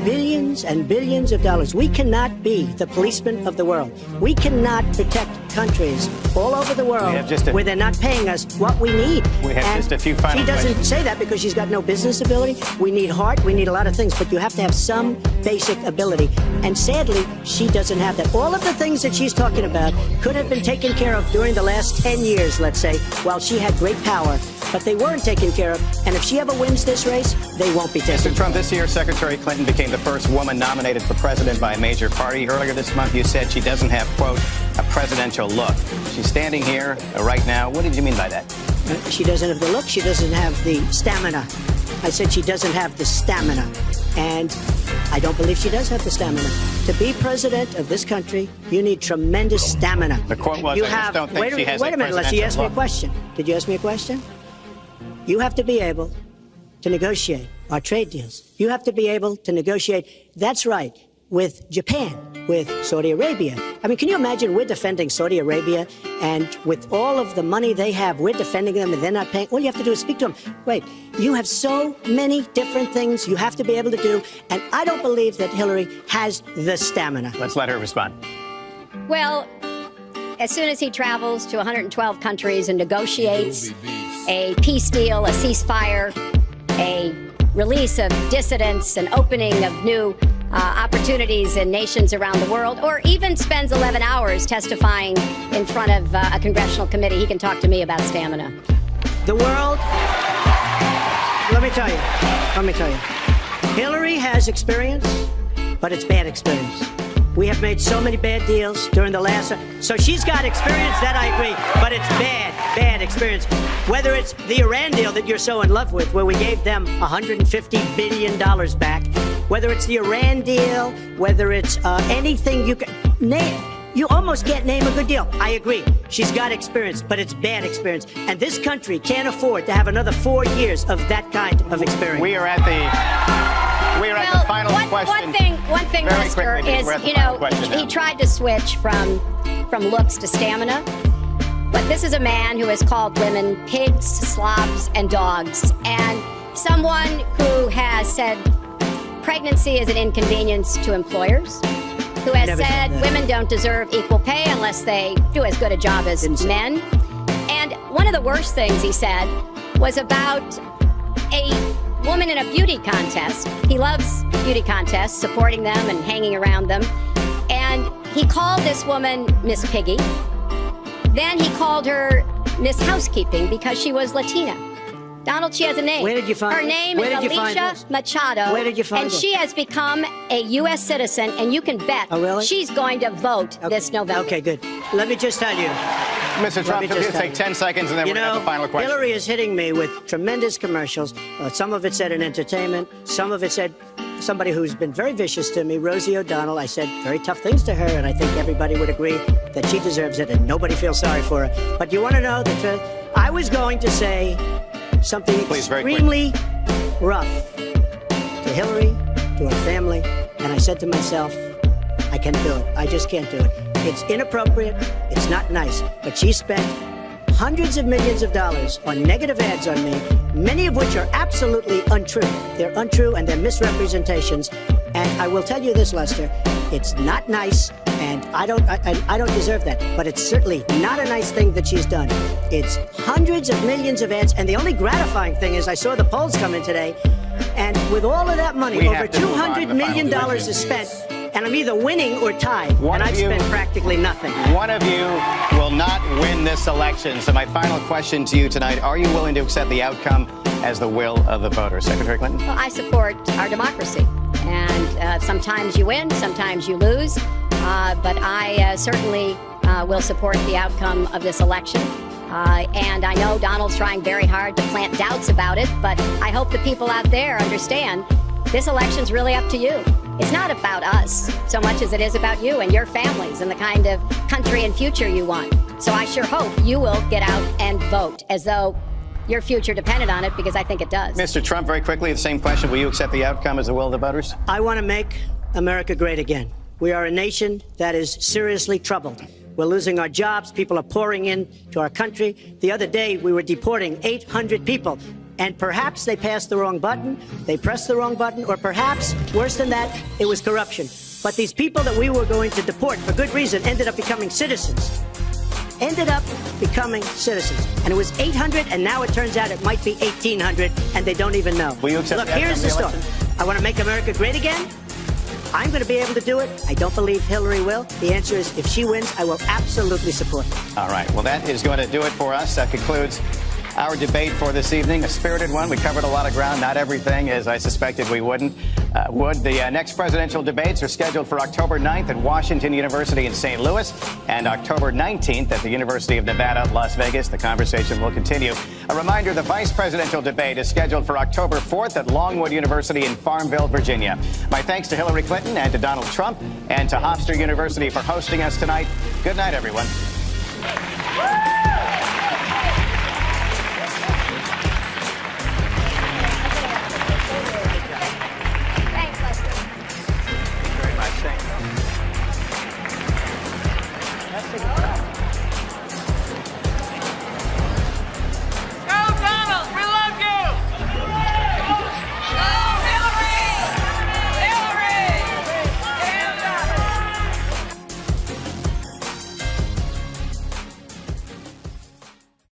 billions and billions of dollars. We cannot be the policeman of the world. We cannot protect countries all over the world where they're not paying us what we need. We have just a few final She doesn't questions. say that because she's got no business ability. We need heart. We need a lot of things. But you have to have some basic ability. And sadly, she doesn't have that. All of the things that she's talking about could have been taken care of during the last 10 years, let's say, while she had great power. But they weren't taken care of. And if she ever wins this race, they won't be taken care of. Mr. Trump, this year, Secretary Clinton became the first woman nominated for president by a major party. Earlier this month, you said she doesn't have, quote, a presidential look. She's standing here right now. What did you mean by that? She doesn't have the look. She doesn't have the stamina. I said she doesn't have the stamina. And I don't believe she does have the stamina. To be president of this country, you need tremendous stamina. The quote was, you I just don't think she has wait a minute, unless you asked me a look. question. Did you ask me a question? You have to be able to negotiate our trade deals. You have to be able to negotiate. That's right. with Japan, with Saudi Arabia. I mean, can you imagine we're defending Saudi Arabia, and with all of the money they have, we're defending them and they're not paying? All you have to do is speak to them. Wait, you have so many different things you have to be able to do, and I don't believe that Hillary has the stamina. Let's let her respond. Well, as soon as he travels to 112 countries and negotiates a peace deal, a ceasefire, a release of dissidents, an opening of new opportunities in nations around the world, or even spends 11 hours testifying in front of a congressional committee, he can talk to me about stamina. The world, let me tell you, Hillary has experience, but it's bad experience. We have made so many bad deals during the last... So she's got experience, that I agree, but it's bad experience. Whether it's the Iran deal that you're so in love with, where we gave them $150 billion back, whether it's the Iran deal, whether it's anything you can name. You almost can't name a good deal. I agree. She's got experience, but it's bad experience. And this country can't afford to have another 4 years of that kind of experience. We are at the final question. One thing, Very Lester, quickly, is, we're at the you final know, question he now. tried to switch from looks to stamina. But this is a man who has called women pigs, slobs, and dogs. And someone who has said pregnancy is an inconvenience to employers, who has said women don't deserve equal pay unless they do as good a job as men. And one of the worst things he said was about a woman in a beauty contest. He loves beauty contests, supporting them and hanging around them. And he called this woman Miss Piggy. Then he called her Miss Housekeeping because she was Latina. Donald, she has a name. Where did you find her it? name Where is did you find Alicia this? Machado. Where did you find and it? she has become a U.S. citizen, and you can bet she's going to vote this November. Okay, good. Let me just tell you. Mr. Trump, if you take 10 seconds, and then we're going to have the final question. Hillary is hitting me with tremendous commercials. Some of it said in entertainment. Some of it said somebody who's been very vicious to me, Rosie O'Donnell. I said very tough things to her, and I think everybody would agree that she deserves it, and nobody feels sorry for her. But you want to know the truth? I was going to say something extremely rough to Hillary, to her family, and I said to myself, I can't do it. I just can't do it. It's inappropriate. It's not nice. But she spent hundreds of millions of dollars on negative ads on me, many of which are absolutely untrue. They're untrue and they're misrepresentations. And I will tell you this, Lester, it's not nice, and I don't deserve that. But it's certainly not a nice thing that she's done. It's hundreds of millions of ads, and the only gratifying thing is I saw the polls come in today, and with all of that money, over $200 million is spent. And I'm either winning or tied, and I've spent practically nothing. One of you will not win this election. So my final question to you tonight, are you willing to accept the outcome as the will of the voters? Secretary Clinton? Well, I support our democracy. And sometimes you win, sometimes you lose. But I certainly will support the outcome of this election. And I know Donald's trying very hard to plant doubts about it, but I hope the people out there understand this election's really up to you. It's not about us so much as it is about you and your families and the kind of country and future you want. So I sure hope you will get out and vote as though your future depended on it, because I think it does. Mr. Trump, very quickly, the same question. Will you accept the outcome as the will of the voters? I want to make America great again. We are a nation that is seriously troubled. We're losing our jobs. People are pouring into our country. The other day, we were deporting 800 people. And perhaps they passed the wrong button, they pressed the wrong button, or perhaps, worse than that, it was corruption. But these people that we were going to deport for good reason ended up becoming citizens. And it was 800, and now it turns out it might be 1,800, and they don't even know. Will you accept Look, here's the story. I want to make America great again. I'm going to be able to do it. I don't believe Hillary will. The answer is, if she wins, I will absolutely support her. All right. Well, that is going to do it for us. That concludes our debate for this evening, a spirited one. We covered a lot of ground, not everything, as I suspected we would. The next presidential debates are scheduled for October 9th at Washington University in St. Louis and October 19th at the University of Nevada, Las Vegas. The conversation will continue. A reminder, the vice presidential debate is scheduled for October 4th at Longwood University in Farmville, Virginia. My thanks to Hillary Clinton and to Donald Trump and to Hofstra University for hosting us tonight. Good night, everyone.